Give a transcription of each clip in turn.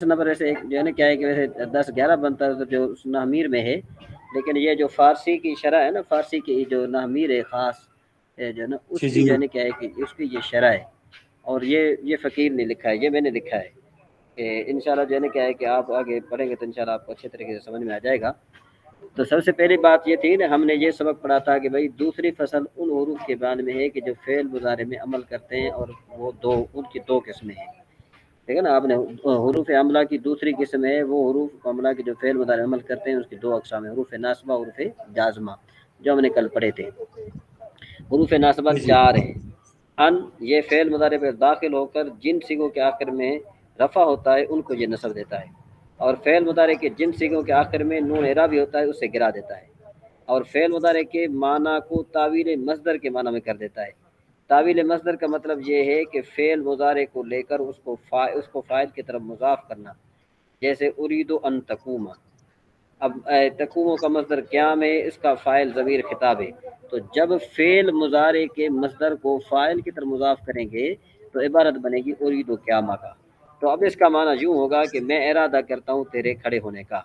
Number ویسے ایک جو ہے نا کیا ہے کہ ویسے 10-11 بنتا ہے جو اس نحمیر میں ہے، لیکن یہ جو فارسی کی شرح ہے نا، فارسی کی جو نحمیر ہے خاص جو ہے نا، اس جی کی جی جو ہے نا کیا ہے کہ اس کی یہ شرح ہے، اور یہ فقیر نے لکھا ہے، یہ میں نے لکھا ہے کہ انشاءاللہ جو ہے نا کیا ہے کہ آپ آگے پڑھیں گے تو انشاءاللہ آپ کو اچھے طریقے سے سمجھ میں آ جائے گا۔ تو سب سے پہلی بات یہ تھی نا، ہم نے یہ سبق پڑھا تھا کہ بھائی دوسری فصل ان حروف کے بعد میں ہے کہ جو فعل مضارع میں عمل کرتے ہیں، اور وہ ان کی دو قسمیں ہیں، ٹھیک ہے نا۔ آپ نے حروف عملہ کی دوسری قسم ہے وہ حروف عملہ کی جو فعل مضارع عمل کرتے ہیں، اس کی دو اقسام ہیں، حروف ناصبہ، حروف جازمہ، جو ہم نے کل پڑھے تھے۔ حروف ناصبہ جی جی 4 ہیں۔ ان یہ فعل مضارع پہ داخل ہو کر جن صیغوں کے آخر میں رفع ہوتا ہے ان کو یہ نصب دیتا ہے، اور فعل مضارع کے جن صیغوں کے آخر میں نون اعرابی ہوتا ہے اسے گرا دیتا ہے، اور فعل مضارع کے معنی کو تعویل مصدر کے معنی میں کر دیتا ہے۔ تعویل مصدر کا مطلب یہ ہے کہ فعل مضارع کو لے کر اس کو فاعل کی طرف مضاف کرنا، جیسے ارید ان تقوم۔ اب تقوم کا مصدر قیام ہے، اس کا فاعل ضمیر خطاب ہے، تو جب فعل مضارع کے مصدر کو فاعل کی طرف مضاف کریں گے تو عبارت بنے گی ارید قیامہ کا۔ تو اب اس کا معنی یوں ہوگا کہ میں ارادہ کرتا ہوں تیرے کھڑے ہونے کا۔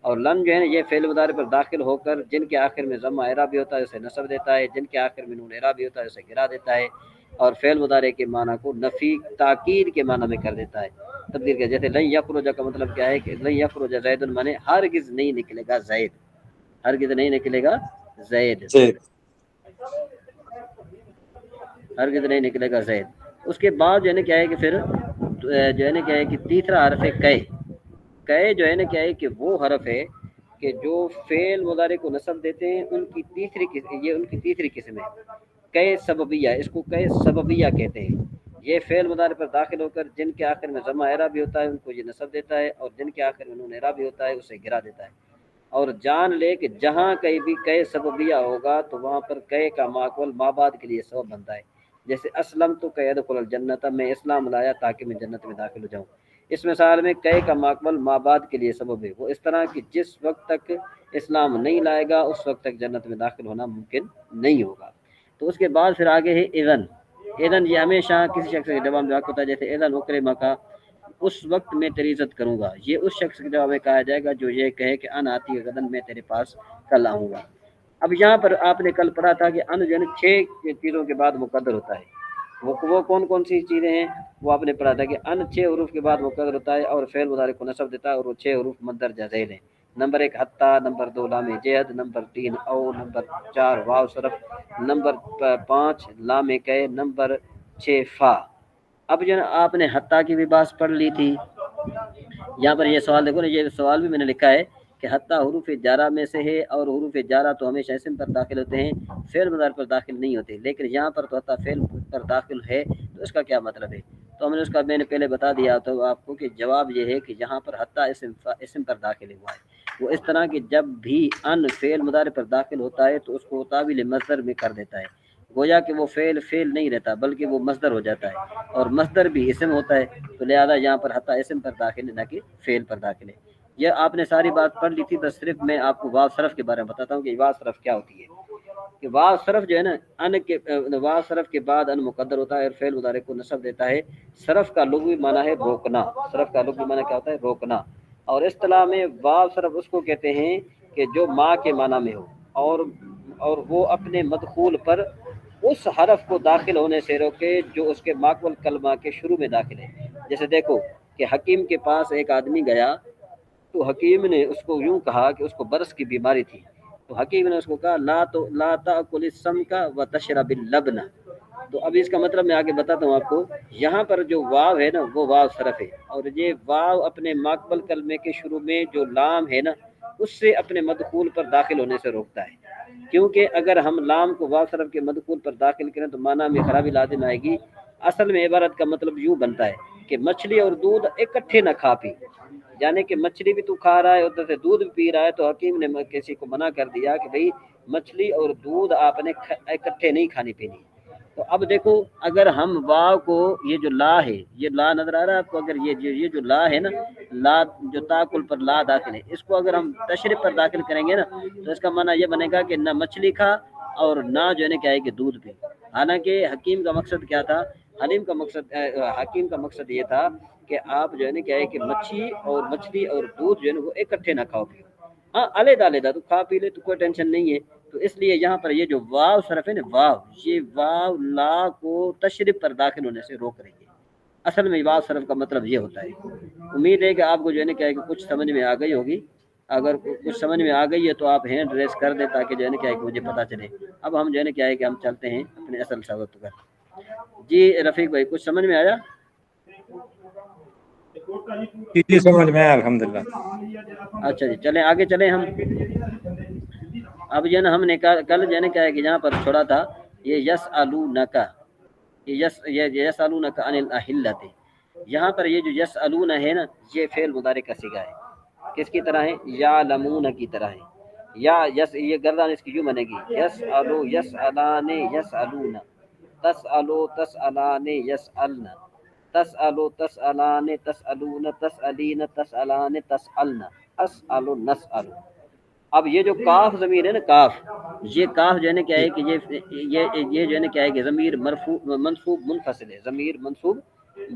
اور لن جو ہے نا یہ فعل مضارع پر داخل ہو کر جن کے آخر میں ضمہ اعرابی ہوتا ہے اسے نصب دیتا ہے، جن کے آخر میں نون اعرابی ہوتا ہے اسے گرا دیتا ہے، اور فعل مضارع کے معنی کو نفی تاکید کے معنی میں کر دیتا ہے، تبدیل کر، جیسے لن یخرج کا مطلب کیا ہے کہ لن یخرج زید، مانے ہرگز نہیں نکلے گا زید، ہرگز نہیں نکلے گا زید، جی ہرگز نہیں نکلے گا زید۔ اس کے بعد جو ہے نا کیا ہے کہ پھر جو ہے نا کیا ہے کہ تیسرا حرف ہے کئے۔ کئے جو ہے نا کیا ہے کہ وہ حرف ہے کہ جو فعل مضارع کو نصب دیتے ہیں، ان کی تیسری قسم، یہ ان کی تیسری قسم ہے، کئے سببیہ، اس کو کئے سببیہ کہتے ہیں۔ یہ فعل مضارع پر داخل ہو کر جن کے آخر میں ضمہ اعرابی ہوتا ہے ان کو یہ نصب دیتا ہے، اور جن کے آخر میں نون اعرابی ہوتا ہے اسے گرا دیتا ہے۔ اور جان لے کہ جہاں کہیں بھی کئے سببیہ ہوگا تو وہاں پر کئے کا ماقبل ما بعد کے لیے سبب بنتا ہے، جیسے اسلم تو کہ ادخل الجنت، میں اسلام لایا تاکہ میں جنت میں داخل ہو جاؤں۔ اس مثال میں کئے کا ماقبل ما بعد کے لیے سبب ہے، وہ اس طرح کہ جس وقت تک اسلام نہیں لائے گا اس وقت تک جنت میں داخل ہونا ممکن نہیں ہوگا۔ تو اس کے بعد پھر آگے ہے اذن۔ اذن یہ ہمیشہ کسی شخص کے جواب میں ہوتا ہے، جیسے اذن اکرمہ کا، اس وقت میں تیری عزت کروں گا، یہ اس شخص کے جواب میں کہا جائے گا جو یہ کہے کہ ان آتی غدن، میں تیرے پاس کل آؤں گا۔ اب یہاں پر آپ نے کل پڑھا تھا کہ ان جو ہے نا 6 چیزوں کے بعد مقدر ہوتا ہے، وہ کون کون سی چیزیں ہیں وہ آپ نے پڑھا تھا کہ ان 6 حروف کے بعد مقدر ہوتا ہے اور فعل مضارع کو نصب دیتا ہے، اور وہ 6 حروف مندرجہ ذیل ہیں۔ نمبر 1 حتی، نمبر 2 لام جہد، نمبر 3 او، نمبر 4 واو صرف، نمبر 5 لام کئے، نمبر 6 فا۔ اب جو ہے نا آپ نے حتی کی بھی بات پڑھ لی تھی۔ یہاں پر یہ سوال دیکھو نا، یہ سوال بھی میں نے لکھا ہے کہ حتی حروف جارہ میں سے ہے، اور حروف جارہ تو ہمیشہ اسم پر داخل ہوتے ہیں، فعل مضارع پر داخل نہیں ہوتے، لیکن یہاں پر تو حتی فعل پر داخل ہے، تو اس کا کیا مطلب ہے؟ تو ہم نے اس کا میں نے پہلے بتا دیا تو آپ کو کہ جواب یہ ہے کہ یہاں پر حتی اسم پر داخل ہوا ہے، وہ اس طرح کہ جب بھی ان فعل مضارع پر داخل ہوتا ہے تو اس کو تعویل مصدر میں کر دیتا ہے، گویا کہ وہ فعل نہیں رہتا بلکہ وہ مصدر ہو جاتا ہے، اور مصدر بھی اسم ہوتا ہے، تو لہذا یہاں پر حتی اسم پر داخل ہے نہ کہ فعل پر داخل ہے۔ یہ آپ نے ساری بات پڑھ لی تھی، بس صرف میں آپ کو واو صرف کے بارے میں بتاتا ہوں کہ واو صرف کیا ہوتی ہے۔ کہ واو صرف جو ہے نا ان کے واو صرف کے بعد ان مقدر ہوتا ہے اور فعل مضارع کو نصب دیتا ہے۔ صرف کا لغوی معنی ہے روکنا، صرف کا لغوی معنی کیا ہوتا ہے؟ روکنا۔ اور اصطلاح میں واو صرف اس کو کہتے ہیں کہ جو ماں کے معنی میں ہو، اور وہ اپنے مدخول پر اس حرف کو داخل ہونے سے روکے جو اس کے ماقبل کلمہ کے شروع میں داخل ہے۔ جیسے دیکھو کہ حکیم کے پاس ایک آدمی گیا، تو حکیم نے اس کو یوں کہا کہ اس کو برس کی بیماری تھی، تو حکیم نے اس کو کہا لا تاکل السمک وتشرب اللبن۔ تو اب اس کا مطلب میں آگے بتاتا ہوں آپ کو۔ یہاں پر جو واو ہے نا وہ واو صرف ہے، اور یہ واو اپنے ماقبل کلمے کے شروع میں جو لام ہے نا اس سے اپنے مدخول پر داخل ہونے سے روکتا ہے، کیونکہ اگر ہم لام کو واو صرف کے مدخول پر داخل کریں تو معنی میں خرابی لازم آئے گی۔ اصل میں عبارت کا مطلب یوں بنتا ہے کہ مچھلی اور دودھ اکٹھے نہ کھا پی، یعنی کہ مچھلی بھی تو کھا رہا ہے ادھر سے دودھ بھی پی رہا ہے، تو حکیم نے کسی کو منع کر دیا کہ بھئی مچھلی اور دودھ آپ نے اکٹھے نہیں کھانی پینی۔ تو اب دیکھو اگر ہم واو کو، یہ جو لا ہے، یہ لا نظر آ رہا ہے آپ کو؟ اگر یہ جو لا ہے نا، لا جو تاکل پر لا داخل ہے، اس کو اگر ہم تشریف پر داخل کریں گے نا تو اس کا معنی یہ بنے گا کہ نہ مچھلی کھا اور نہ جو ہے نا کیا ہے کہ دودھ پی۔ حالانکہ حکیم کا مقصد کیا تھا؟ حکیم کا مقصد یہ تھا کہ آپ جو ہے نا کیا ہے کہ مچھی اور مچھلی اور دودھ جو ہے نا وہ اکٹھے نہ کھاؤ پیو، ہاں علیحدہ علیحدہ تو کھا پی لے تو کوئی ٹینشن نہیں ہے۔ تو اس لیے یہاں پر یہ جو واو صرف ہے نا واو، یہ واو لا کو تشریف پر داخل ہونے سے روک رہی ہے۔ اصل میں واو صرف کا مطلب یہ ہوتا ہے۔ امید ہے کہ آپ کو جو ہے نا کیا ہے کہ کچھ سمجھ میں آ گئی ہوگی، اگر کچھ سمجھ میں آ گئی ہے تو آپ ہینڈ ریس کر دیں تاکہ جو ہے نا کیا ہے کہ مجھے پتہ چلے۔ اب ہم جو ہے نا کیا ہے کہ ہم چلتے ہیں اپنے اصل سبق پر۔ جی رفیق بھائی کچھ سمجھ میں آیا؟ جی جی سمجھ میں آیا الحمدللہ۔ اچھا جی چلیں آگے چلیں ہم۔ اب جو ہے نا ہم نے کل جو ہے نا کیا ہے کہ جہاں پر چھوڑا تھا یہ یسألونک، یسألونک عن الاحلۃ، یہاں پر یہ جو یسألون ہے نا یہ فعل مضارع کا صیغہ ہے، کس کی طرح ہے؟ یعلمون کی طرح ہے۔ یا یس یہ گردان اس کی یوں بنے گی یسألو یسألان یسألون، تسألو تسألان یسألن، تسألو تسألان تسألون تسألین تسألان تسألن، اسأل نسأل۔ اب یہ جو کاف ضمیر ہے نا کاف، یہ کاف جو ہے نا کیا ہے کہ یہ جو ہے نا کیا ہے کہ ضمیر مرفوع منصوب منفصل ہے، ضمیر منصوب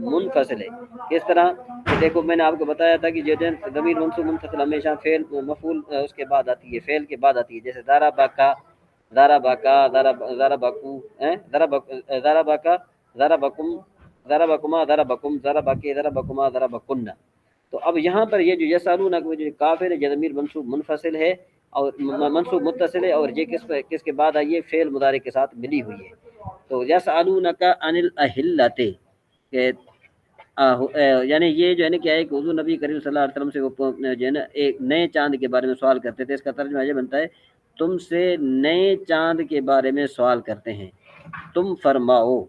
منفصل ہے۔ کس طرح کہ دیکھو میں نے آپ کو بتایا تھا کہ جو ضمیر منصوب منفصل ہمیشہ فعل مفعول اس کے بعد آتی ہے، فعل کے بعد آتی ہے، جیسے ضربکا ضربکا ضربکو ضربکا ضربکم ضربکما ضربکم ضربکی ضربکما ضربکن۔ تو اب یہاں پر یہ جو یسالون جو کافر ہے یہ ضمیر منصوب منفصل ہے اور منصوب متصل ہے، اور یہ کس کے بعد آئی ہے؟ فعل مضارع کے ساتھ ملی ہوئی ہے۔ تو یسالونک عن الاحلۃ کہ یعنی یہ جو ہے نا کیا ہے کہ حضور نبی کریم صلی اللہ علیہ وسلم سے وہ جو ہے نا ایک نئے چاند کے بارے میں سوال کرتے تھے، اس کا ترجمہ یہ بنتا ہے تم سے نئے چاند کے بارے میں سوال کرتے ہیں، تم فرماؤ،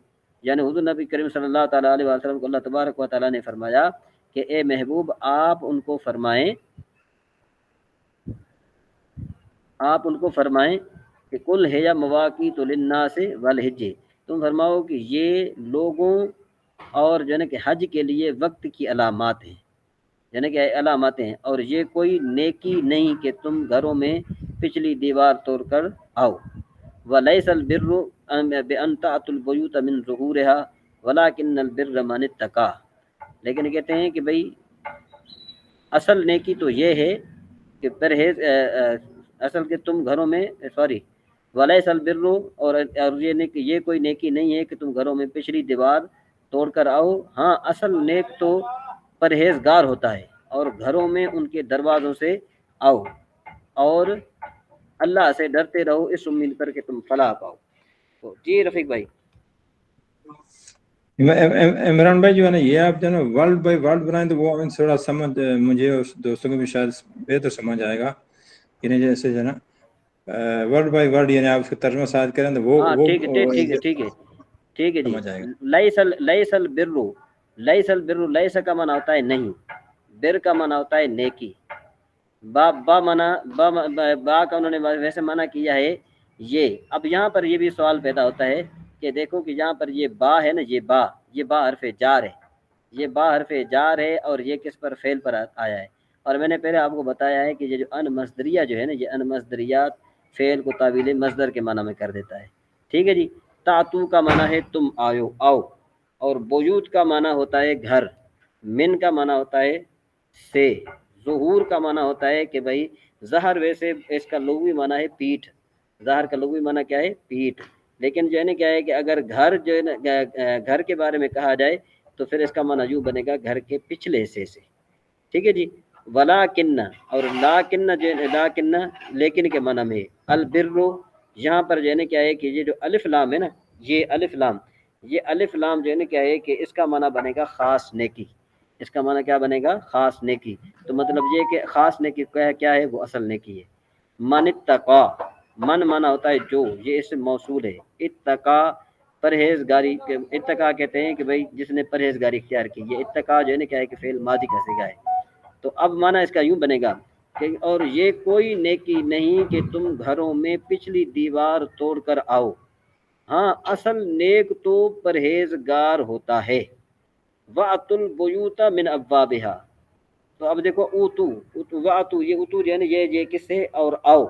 یعنی حضور نبی کریم صلی اللہ تعالیٰ علیہ وسلم کو اللہ تبارک و تعالیٰ نے فرمایا کہ اے محبوب آپ ان کو فرمائیں، آپ ان کو فرمائیں کہ کل ہے یا مواقیت للناس والحج، تم فرماؤ کہ یہ لوگوں اور جو ہے نا کہ حج کے لیے وقت کی علامات ہیں، یعنی کہ علاماتیں ہیں، اور یہ کوئی نیکی نہیں کہ تم گھروں میں پچھلی دیوار توڑ کر آؤ۔ وَلَيْسَ الْبِرُّ بِأَن تَأْتُوا الْبُيُوتَ مِن ظُهُورِهَا وَلَكِنَّ الْبِرَّ مَنِ اتَّقَىٰ، لیکن کہتے ہیں کہ بھئی اصل نیکی تو یہ ہے کہ پرہیز اصل کہ تم گھروں میں وَلَيْسَ الْبِرُّ اور یہ کوئی نیکی نہیں ہے کہ تم گھروں میں پچھلی دیوار توڑ کر آؤ، ہاں اصل نیک تو پرہیزگار ہوتا ہے، اور گھروں میں ان کے دروازوں سے آؤ اور اللہ سے ڈرتے رہو اس امید پر کہ تم فلاح پاؤ۔ تو جی رفیق بھائی عمران بھائی جو ہے نا یہ آپ جو ہے نا ورلڈ بائی ورلڈ بنائیں تو وہ تھوڑا سمجھ مجھے اس دوستوں کو بھی شاید بہتر سمجھ آئے گا، یعنی جیسے جو ہے نا ورلڈ بائی ورلڈ یعنی آپ اس کا ترجمہ ساتھ کریں تو وہ ہاں ٹھیک ہے ٹھیک ہے ٹھیک ہے ٹھیک ہے جی۔ سمجھ آئے گا۔ لیس البر لیس کا معنی ہوتا ہے نہیں، بر کا معنی ہوتا ہے نیکی، با معنی با کا انہوں نے ویسے معنی کیا ہے یہ۔ اب یہاں پر یہ بھی سوال پیدا ہوتا ہے کہ دیکھو کہ یہاں پر یہ با ہے نا، یہ با حرف جار ہے، یہ با حرف جار ہے اور یہ کس پر؟ فعل پر آیا ہے، اور میں نے پہلے آپ کو بتایا ہے کہ یہ جو ان مصدریہ جو ہے نا یہ ان مصدریات فعل کو تعویل مصدر کے معنی میں کر دیتا ہے، ٹھیک ہے جی۔ تاتو کا معنی ہے تم آؤ، اور بیوت کا معنی ہوتا ہے گھر، من کا معنی ہوتا ہے سے، ظہور کا معنی ہوتا ہے کہ بھائی ظہر، ویسے اس کا لغوی معنی ہے پیٹھ، ظہر کا لغوی معنی کیا ہے؟ پیٹھ، لیکن جو ہے نا کیا ہے کہ اگر گھر جو ہے نا گھر کے بارے میں کہا جائے تو پھر اس کا معنی یوں بنے گا گھر کے پچھلے حصے سے، ٹھیک ہے جی۔ ولاکن اور لاکن جو ہے لاکن لیکن کے معنی میں، البر یہاں پر جو ہے نا کیا ہے کہ یہ جو الف لام ہے نا، یہ الف لام جو ہے نا کیا ہے کہ اس کا معنی بنے گا خاص نیکی، اس کا معنی کیا بنے گا؟ خاص نیکی، تو مطلب یہ کہ خاص نیکی کیا ہے؟ وہ اصل نیکی ہے۔ من اتقا، من معنی ہوتا ہے جو، یہ اسم موصول ہے، اتقا پرہیزگاری، اتقا کہتے ہیں کہ بھئی جس نے پرہیزگاری اختیار کی، یہ اتقا جو ہے نا کیا ہے کہ فعل ماضی کا صیغہ ہے۔ تو اب معنی اس کا یوں بنے گا کہ اور یہ کوئی نیکی نہیں کہ تم گھروں میں پچھلی دیوار توڑ کر آؤ، ہاں اصل نیک تو پرہیزگار ہوتا ہے۔ وَأْتُوا الْبُيُوتَ مِنْ أَبْوَابِهَا، تو اب دیکھو وَأْتُوا یہ اتو جو ہے نا یہ کس سے؟ اور آؤ،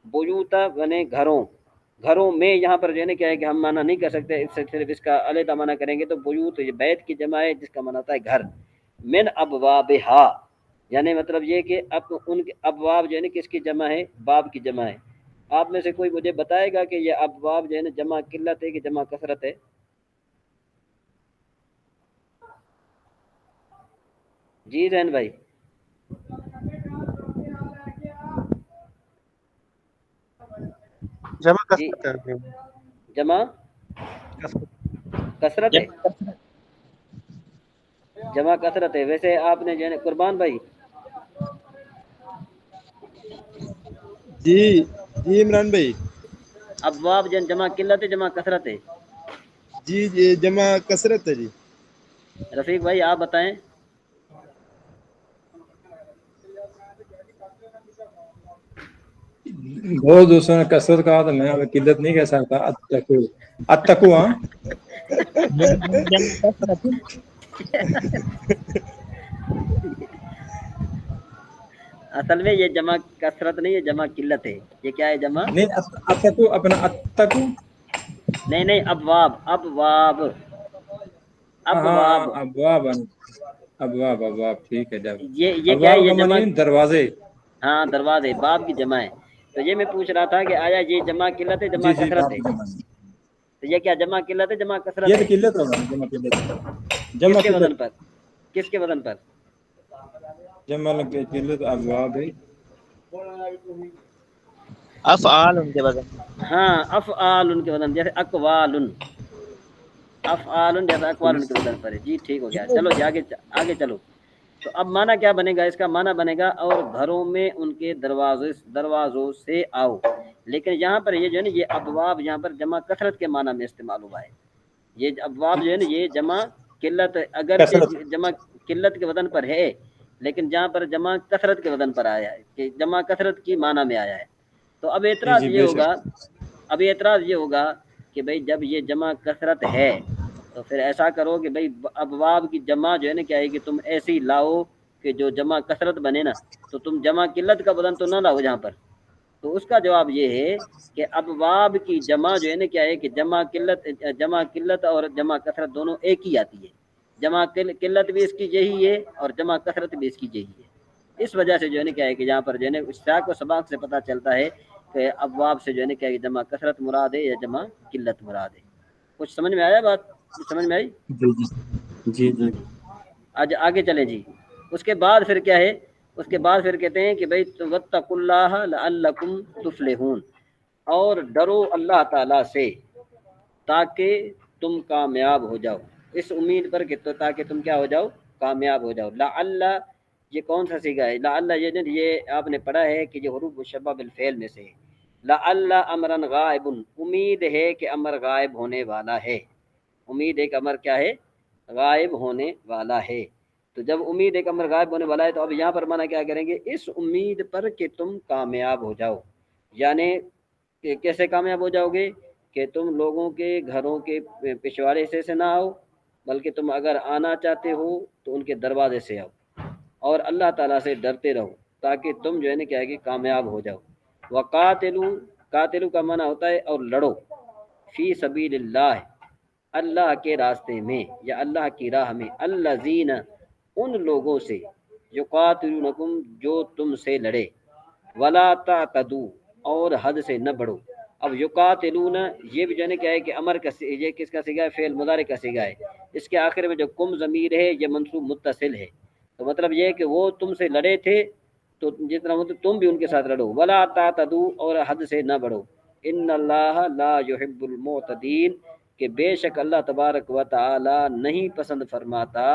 بیوتا بنے گھروں میں، یہاں پر جو ہے نا کیا ہے کہ ہم معنی نہیں کر سکتے، اس سے صرف اس کا علیحدہ معنی کریں گے تو بیوت یہ بیت کی جمع ہے جس کا معنی ہوتا ہے گھر، من ابوابہا، یعنی مطلب یہ کہ اب ان کے ابواب جو ہے نا کس کی جمع ہے؟ باب کی جمع ہے۔ آپ میں سے کوئی مجھے بتائے گا کہ یہ ابواب جو ہے نا جمع قلت ہے کہ جمع کثرت ہے؟ جی زین بھائی، جمع جی کثرت ہے، جمع کثرت ہے، جمع کثرت ہے۔ ویسے آپ نے جو ہے نا قربان بھائی، جی جی عمران بھائی، ابواب جو ہے جمع قلت ہے جمع کثرت ہے؟ جی جی جمع کثرت ہے جی۔ رفیق بھائی آپ بتائیں۔ بہت دوستوں نے کثرت کہا تو میں اب قلت نہیں کہہ سکتا، اتقو اتقو ہاں جمع کثرت ہے۔ اصل میں یہ جمع کثرت نہیں ہے، جمع قلت ہے۔ یہ کیا ہے جمع؟ نہیں، اتقو اپنا اتقو، نہیں نہیں، ابواب ابواب ہاں ہاں ابواب، ابواب، ابواب ابواب ٹھیک ہے جب یہ کیا ہے؟ ابواب یہ کا جمع، معنی دروازے۔ ہاں دروازے، باب کی جمع ہے۔ تو یہ میں پوچھ رہا تھا کہ آیا یہ جمع قلت ہے جمع جی جی کثرت باب ہے؟ کی جمع ہے۔ تو یہ کیا جمع قلت ہے جمع کثرت یہ تو ہے؟ قلت ہوگا، جمع قلت، کس جمع کے قلت، وزن پر؟ کس کے وزن پر؟ جمع قلت ابواب ہے۔ افعال ان کے بدن میں۔ ہاں افعال ان کے وزن، جیسے اقوال، افعال جیسے اقوال ان کے وزن پر ہے۔ جی ٹھیک ہو گیا، چلو جی آگے آگے چلو۔ تو اب معنی کیا بنے گا؟ اس کا معنی بنے گا اور گھروں میں ان کے دروازوں سے آؤ۔ لیکن یہاں پر یہ جو ہے نا یہ ابواب یہاں پر جمع کثرت کے معنی میں استعمال ہوا ہے۔ یہ ابواب جو ہے نا یہ جمع قلت، کثرت، اگرچہ جمع قلت کے وزن پر ہے، لیکن جہاں پر جمع کثرت کے وزن پر آیا ہے کہ جمع کثرت کی معنی میں آیا ہے۔ تو اب جی اعتراض جی یہ بے ہوگا، شک، اب اعتراض یہ ہوگا کہ بھئی جب یہ جمع کثرت ہے تو پھر ایسا کرو کہ بھئی ابواب کی جمع جو ہے نا کیا ہے کہ تم ایسی لاؤ کہ جو جمع کثرت بنے نا، تو تم جمع قلت کا بدن تو نہ لاؤ جہاں پر۔ تو اس کا جواب یہ ہے کہ ابواب کی جمع جو ہے نا کیا ہے کہ جمع قلت اور جمع کثرت دونوں ایک ہی آتی ہے۔ جمع قلت بھی اس کی یہی ہے اور جمع کثرت بھی اس کی یہی ہے۔ اس وجہ سے جو ہے نا کیا ہے کہ یہاں پر جو ہے نا اشتراک و سباق سے پتہ چلتا ہے کہ ابواب سے جو ہے نا کیا ہے کہ جمع کثرت مراد ہے یا جمع قلت مراد ہے۔ کچھ سمجھ میں آیا بات؟ کچھ سمجھ میں آئی؟ جی جی جی ہاں جی جی، آج آگے چلیں جی۔ اس کے بعد پھر کیا ہے؟ اس کے بعد پھر کہتے ہیں کہ بھئی واتقوا اللہ لعلکم تفلحون، اور ڈرو اللہ تعالیٰ سے تاکہ تم کامیاب ہو جاؤ، اس امید پر کہ تو تاکہ تم کیا ہو جاؤ؟ کامیاب ہو جاؤ۔ لعل یہ کون سا صیغہ ہے؟ لعل یہ آپ نے پڑھا ہے کہ یہ حروف مشبہ بالفعل میں سے ہے۔ لعل امرن غائب، امید ہے کہ امر غائب ہونے والا ہے، امید ہے کہ امر کیا ہے؟ غائب ہونے والا ہے۔ تو جب امید ایک امر غائب ہونے والا ہے تو اب یہاں پر مانا کیا کریں گے؟ اس امید پر کہ تم کامیاب ہو جاؤ، یعنی کہ کیسے کامیاب ہو جاؤ گے؟ کہ تم لوگوں کے گھروں کے پچھواڑے حصے سے نہ آؤ، بلکہ تم اگر آنا چاہتے ہو تو ان کے دروازے سے آؤ، اور اللہ تعالیٰ سے ڈرتے رہو تاکہ تم جو ہے نا کیا ہے کہ کامیاب ہو جاؤ۔ وقاتلو، قاتلو کا معنی ہوتا ہے اور لڑو، فی سبیل اللہ، اللہ کے راستے میں یا اللہ کی راہ میں، الذین ان لوگوں سے، یقاتلونکم جو تم سے لڑے، ولا تعتدوا اور حد سے نہ بڑھو۔ اب یقاتلون یہ بھی جو ہے نا کیا ہے کہ امر کا یہ کس کا صیغہ ہے؟ فعل مضارع کا صیغہ ہے۔ اس کے آخر میں جو کم ضمیر ہے یہ منصوب متصل ہے، تو مطلب یہ ہے کہ وہ تم سے لڑے تھے تو جتنا مطلب تم بھی ان کے ساتھ لڑو۔ ولا تعتدوا اور حد سے نہ بڑھو۔ ان اللہ لا يحب المعتدین، کہ بے شک اللہ تبارک و تعالی نہیں پسند فرماتا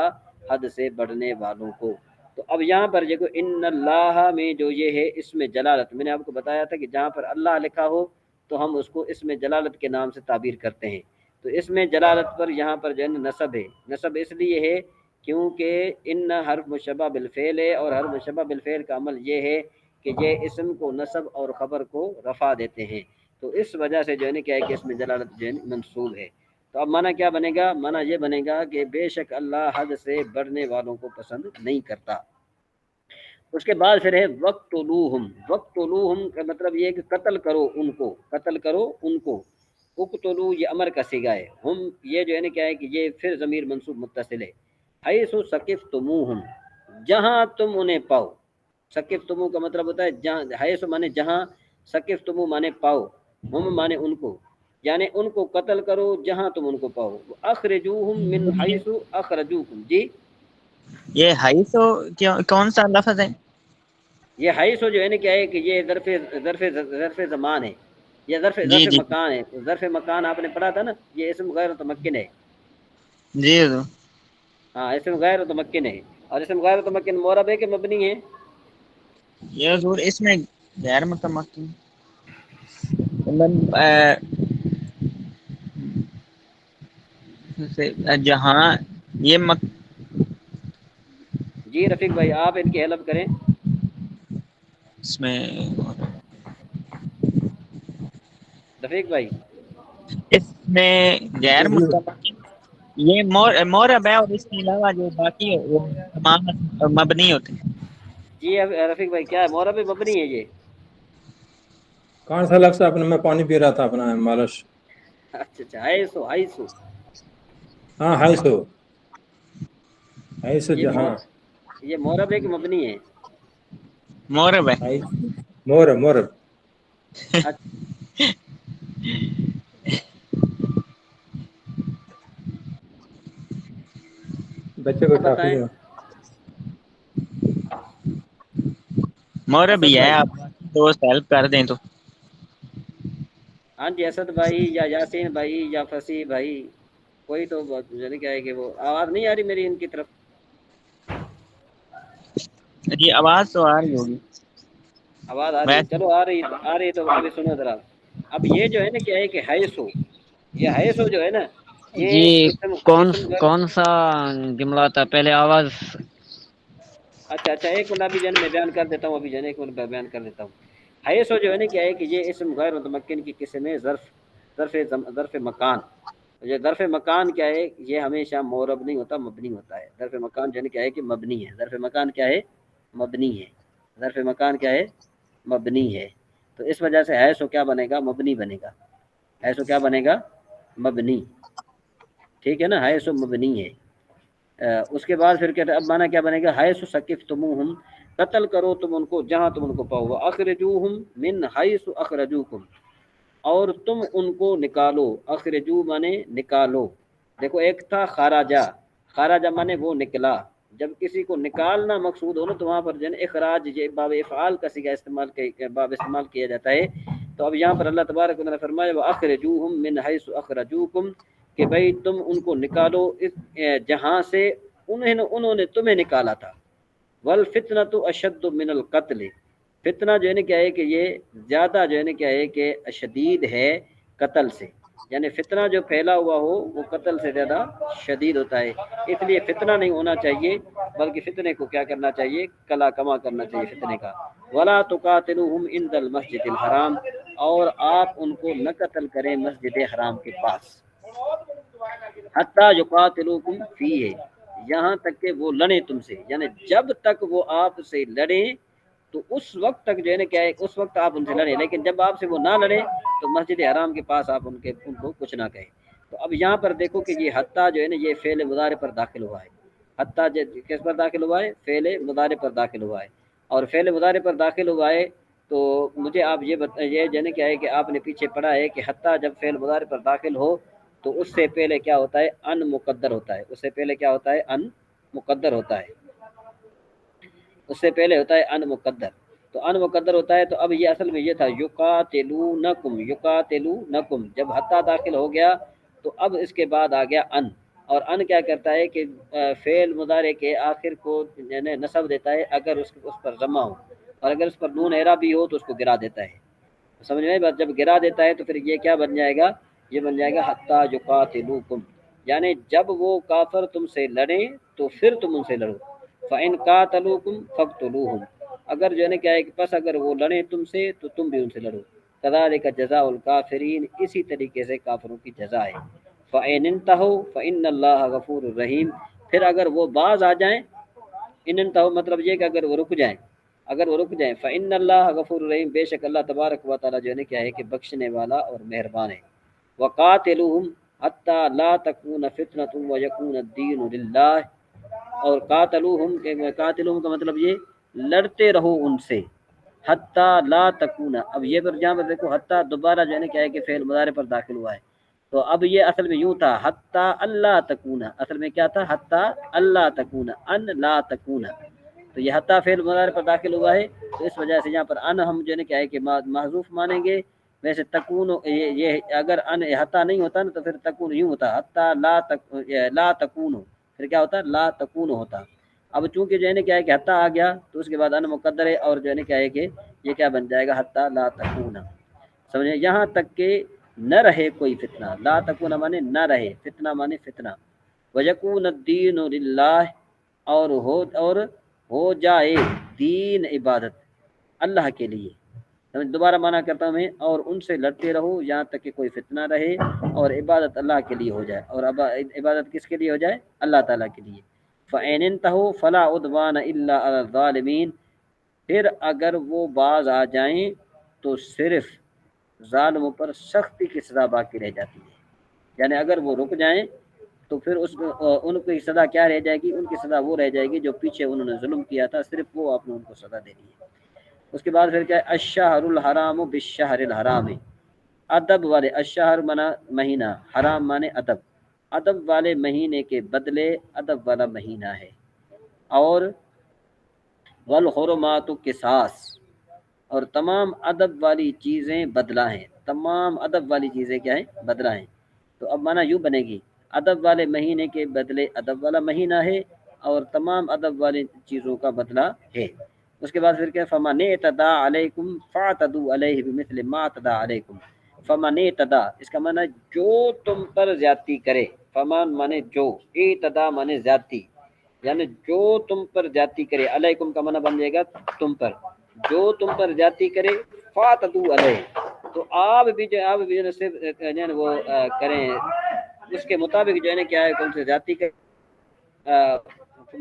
حد سے بڑھنے والوں کو۔ تو اب یہاں پر دیکھو ان اللہ میں جو یہ ہے اس میں جلالت، میں نے آپ کو بتایا تھا کہ جہاں پر اللہ لکھا ہو تو ہم اس کو اس میں جلالت کے نام سے تعبیر کرتے ہیں۔ تو اس میں جلالت پر یہاں پر جو ہے نصب ہے، نصب اس لیے ہے کیونکہ ان حرف مشبہ بالفعل ہے، اور حرف مشبہ بالفعل کا عمل یہ ہے کہ یہ اسم کو نصب اور خبر کو رفع دیتے ہیں، تو اس وجہ سے جو ہے نا کیا ہے کہ اس میں جلالت جو ہے منصوب ہے۔ تو اب معنی کیا بنے گا؟ معنی یہ بنے گا کہ بے شک اللہ حد سے بڑھنے والوں کو پسند نہیں کرتا۔ اس کے بعد پھر ہے وقتلوہم، وقتلوہم کا مطلب یہ ہے کہ قتل کرو ان کو، قتل کرو ان کو۔ اقتلو یہ امر کا صیغہ ہے، ہم یہ جو ہے نا کیا ہے کہ یہ پھر ضمیر منصوب متصل ہے، حیث ثقفتموہم، جہاں تم انہیں پاؤ. ثقفتمو کا مطلب ہوتا ہے جہاں، حیث مانے جہاں، ثقفتمو مانے پاؤ، ہم مانے ان کو، یعنی ان کو قتل کرو جہاں تم ان کو پاؤ. اخرجوہم من حیث اخرجوکم. جی یہ حیث کون سا لفظ ہے؟ یہ حیث جو ہے نا کیا ہے کہ یہ ظرف زمان ہے، یہ ظرف جی جی مکان ہے. ظرف مکان آپ نے پڑھا تھا نا، یہ اسم غیر متمکن ہے. جی حضور. ہاں اسم غیر متمکن ہے. اور اسم غیر متمکن معرب ہے کہ مبنی ہے؟ یہ حضور اس میں غیر متمکن جہاں یہ جی رفیق بھائی آپ ان کی ہیلپ کریں. اس میں رفیق بھائی اس میں غیر متمکن یہ مورب ہے، اور اس کے علاوہ جو باقی ہے وہ تمام مبنی ہوتے ہیں. جی رفیق بھائی کیا ہے معرب مبنی ہے یہ؟ کون سا لفظ اپنا، میں پانی پی رہا تھا اپنا مالش. اچھا اچھا حیث حیث ہاں حیث جہاں. یہ معرب ہے کہ مبنی ہے؟ مورب ہے. مورب. اچھا بچے کو ٹافی بتائیں. دو. مورب اسد ہی ہے، بھائی، آپ دوست ہیلپ کر دیں تو. ہاں جی اسد بھائی یا یاسین بھائی یا فصیح بھائی، کوئی تو مجھے کیا ہے کہ وہ آواز نہیں آ رہی میری ان کی طرف. جی آواز تو آ رہی ہوگی. آواز آ رہی ہے، ویسے چلو آ رہی ہے تو ابھی سنو ذرا. اب یہ جو ہے نا کیا ہے کہ حیثو، یہ حیثو جو ہے نا جی یہ اسم کون سا جملہ تھا پہلے آواز؟ اچھا اچھا ایک منٹ ابھی جانے میں بیان کر دیتا ہوں، ابھی جانے ایک منٹ بیان کر دیتا ہوں. حیثو جو ہے نا کیا ہے کہ یہ اسم غیر متمکن کی قسم ہے، ظرف مکان. یہ ظرف مکان کیا ہے، یہ ہمیشہ مورب نہیں ہوتا، مبنی ہوتا ہے. ظرف مکان جو ہے کیا ہے کہ مبنی ہے. ظرف مکان کیا ہے؟ مبنی ہے. ظرف مکان کیا ہے؟ مبنی ہے. تو اس وجہ سے حیثو کیا بنے گا؟ مبنی بنے گا. حیثو کیا بنے گا؟ مبنی. ٹھیک ہے نا، حیثو مبنی ہے. اس کے بعد پھر کہتے اب مانا کیا بنے گا؟ حیث ثقفتموہم، قتل کرو تم ان کو جہاں تم ان کو پاؤ. اخرجوہم من حیث اخرجوکم، اور تم ان کو نکالو. اخرجو مانے نکالو. دیکھو ایک تھا خراجہ، خراجہ مانے وہ نکلا. جب کسی کو نکالنا مقصود ہو نا تو وہاں پر جو ہے اخراج، یہ باب افعال کا صیغہ استعمال کیا جاتا ہے. تو اب یہاں پر اللہ تبارک و تعالیٰ نے فرمایا واخرجوہم من حیث اخرجوکم، کہ بھئی تم ان کو نکالو جہاں سے انہوں نے تمہیں نکالا تھا. والفتنۃ اشد من القتل، فتنہ جو ہے نا کیا ہے کہ یہ زیادہ جو ہے نا کیا ہے کہ شدید ہے قتل سے. یعنی فتنہ جو پھیلا ہوا ہو وہ قتل سے زیادہ شدید ہوتا ہے. اس لیے فتنہ نہیں ہونا چاہیے، بلکہ فتنے کو کیا کرنا چاہیے؟ کلا کما کرنا چاہیے فتنے کا. ولا تقاتلوہم عند المسجد الحرام، اور آپ ان کو نہ قتل کریں مسجد حرام کے پاس. حتی یقاتلوکم فیہ، یہاں تک کہ وہ لڑیں تم سے. یعنی جب تک وہ آپ سے لڑیں تو اس وقت تک جو ہے نا کیا ہے، اس وقت آپ ان سے لڑیں. لیکن جب آپ سے وہ نہ لڑیں تو مسجد حرام کے پاس آپ ان کو کچھ نہ کہیں. تو اب یہاں پر دیکھو کہ یہ حتی جو ہے نا یہ فعل مضارع پر داخل ہوا ہے. حتی کس پر داخل ہوا ہے؟ فعل مضارع پر داخل ہوا ہے. اور فعل مضارع پر داخل ہوا ہے تو مجھے آپ یہ جو ہے نا کیا ہے کہ آپ نے پیچھے پڑھا ہے کہ حتی جب فعل مضارع پر داخل ہو تو اس سے پہلے کیا ہوتا ہے؟ ان مقدر ہوتا ہے. اس سے پہلے کیا ہوتا ہے؟ ان مقدر ہوتا ہے. اس سے پہلے ہوتا ہے ان مقدر. تو ان مقدر ہوتا ہے. تو اب یہ اصل میں یہ تھا یقاتلونکم، یقاتلونکم. جب حتی داخل ہو گیا تو اب اس کے بعد آ گیا ان. اور ان کیا کرتا ہے کہ فعل مضارع کے آخر کو یعنی نصب دیتا ہے اگر اس پر ضمہ ہو، اور اگر اس پر نون اعرابی ہو تو اس کو گرا دیتا ہے. سمجھ میں بات؟ جب گرا دیتا ہے تو پھر یہ کیا بن جائے گا؟ یہ بن جائے گا حتی یقاتلوکم، یعنی جب وہ کافر تم سے لڑیں تو پھر تم ان سے لڑو. فَإِن قَاتَلُوكُمْ فَاقْتُلُوهُمْ، اگر جو ہے نا کیا ہے کہ پس اگر وہ لڑیں تم سے تو تم بھی ان سے لڑو. كَذَلِكَ جَزَاءُ الْكَافِرِينَ، اسی طریقے سے کافروں کی جزا ہے. فَإِنِ انْتَهُوا فَإِنَّ اللَّهَ غَفُورٌ رَحِيمٌ، پھر اگر وہ باز آ جائیں، ان انتہوا مطلب یہ کہ اگر وہ رک جائیں، فَإِنَّ اللَّهَ غَفُورٌ رَحِيمٌ، بے شک اللہ تبارک و تعالیٰ جو ہے نا کیا ہے کہ بخشنے والا اور مہربان ہے. وَقَاتِلُوهُمْ حَتَّى لَا تَكُونَ فِتْنَةٌ وَيَكُونَ الدِّينُ لِلَّهِ، اور قاتلوہم کا مطلب یہ لڑتے رہو ان سے، حتیٰ لا تکونا، اب یہ پر جہاں پر دیکھو حتیٰ دوبارہ جو ہے نا کیا ہے کہ فعل مضارع پر داخل ہوا ہے، تو اب یہ اصل میں یوں تھا حتیٰ اللہ تکونا، اصل میں کیا تھا حتیٰ اللہ تکونا ان لا تکونا، تو یہ حتیٰ فعل مضارع پر داخل ہوا ہے، تو اس وجہ سے یہاں پر ان ہم جو ہے نا کیا ہے کہ محذوف مانیں گے، ویسے تکون یہ اگر ان حتیٰ نہیں ہوتا نا تو پھر تکون یوں ہوتا حتیٰ لا تکون، پھر کیا ہوتا لا تکون ہوتا، اب چونکہ جو ہے نا کیا ہے کہ حتیٰ آ گیا تو اس کے بعد ان مقدر ہے، اور جو ہے نا کیا ہے کہ یہ کیا بن جائے گا حتیٰ لا تکون، سمجھے، یہاں تک کہ نہ رہے کوئی فتنہ، لا تکون مانے نہ رہے، فتنہ مانے فتنہ، وَيَكُونَ الدِّينُ لِلَّهِ، اور ہو جائے دین عبادت اللہ کے لیے، دوبارہ معنی کرتا ہوں میں، اور ان سے لڑتے رہو یہاں تک کہ کوئی فتنہ رہے اور عبادت اللہ کے لیے ہو جائے، اور عبادت کس کے لیے ہو جائے؟ اللہ تعالیٰ کے لیے، فَإِنِ انْتَهُوا فَلَا عُدْوَانَ إِلَّا عَلَى الظَّالِمِينَ، پھر اگر وہ باز آ جائیں تو صرف ظالموں پر سختی کی سزا باقی رہ جاتی ہے، یعنی اگر وہ رک جائیں تو پھر ان کی سزا کیا رہ جائے گی؟ ان کی سزا وہ رہ جائے گی جو پیچھے انہوں نے ظلم کیا تھا، صرف وہ آپ نے ان کو سزا دینی ہے۔ اس کے بعد پھر کیا ہے؟ الشہر الحرام بالشہر الحرام، ادب والے، الشہر مانا مہینہ، حرام مانے ادب، ادب والے مہینے کے بدلے ادب والا مہینہ ہے، اور والحرمات قصاص، اور تمام ادب والی چیزیں بدلہ ہیں، تمام ادب والی چیزیں کیا ہیں؟ بدلہ ہیں، تو اب مانا یوں بنے گی ادب والے مہینے کے بدلے ادب والا مہینہ ہے، اور تمام ادب والی چیزوں کا بدلہ ہے۔ اس کے بعد پھر کیا؟ فَمَنِ اعْتَدَىٰ عَلَيْكُمْ فَاعْتَدُوا عَلَيْهِ بِمِثْلِ مَا اعْتَدَىٰ عَلَيْكُمْ، فَمَنِ اعْتَدَىٰ اس کا معنی جو تم پر زیادتی کرے، فمن مانے جو، اعتداء مانے زیادتی، یعنی جو تم پر زیادتی کرے، علیکم کا معنی بن جائے گا تم پر، جو تم پر زیادتی کرے، فَاعْتَدُوا عَلَيْهِ، تو آپ بھی جو ہے صرف وہ کریں اس کے مطابق جو ہے نا کیا ہے کون سے زیادتی کریں،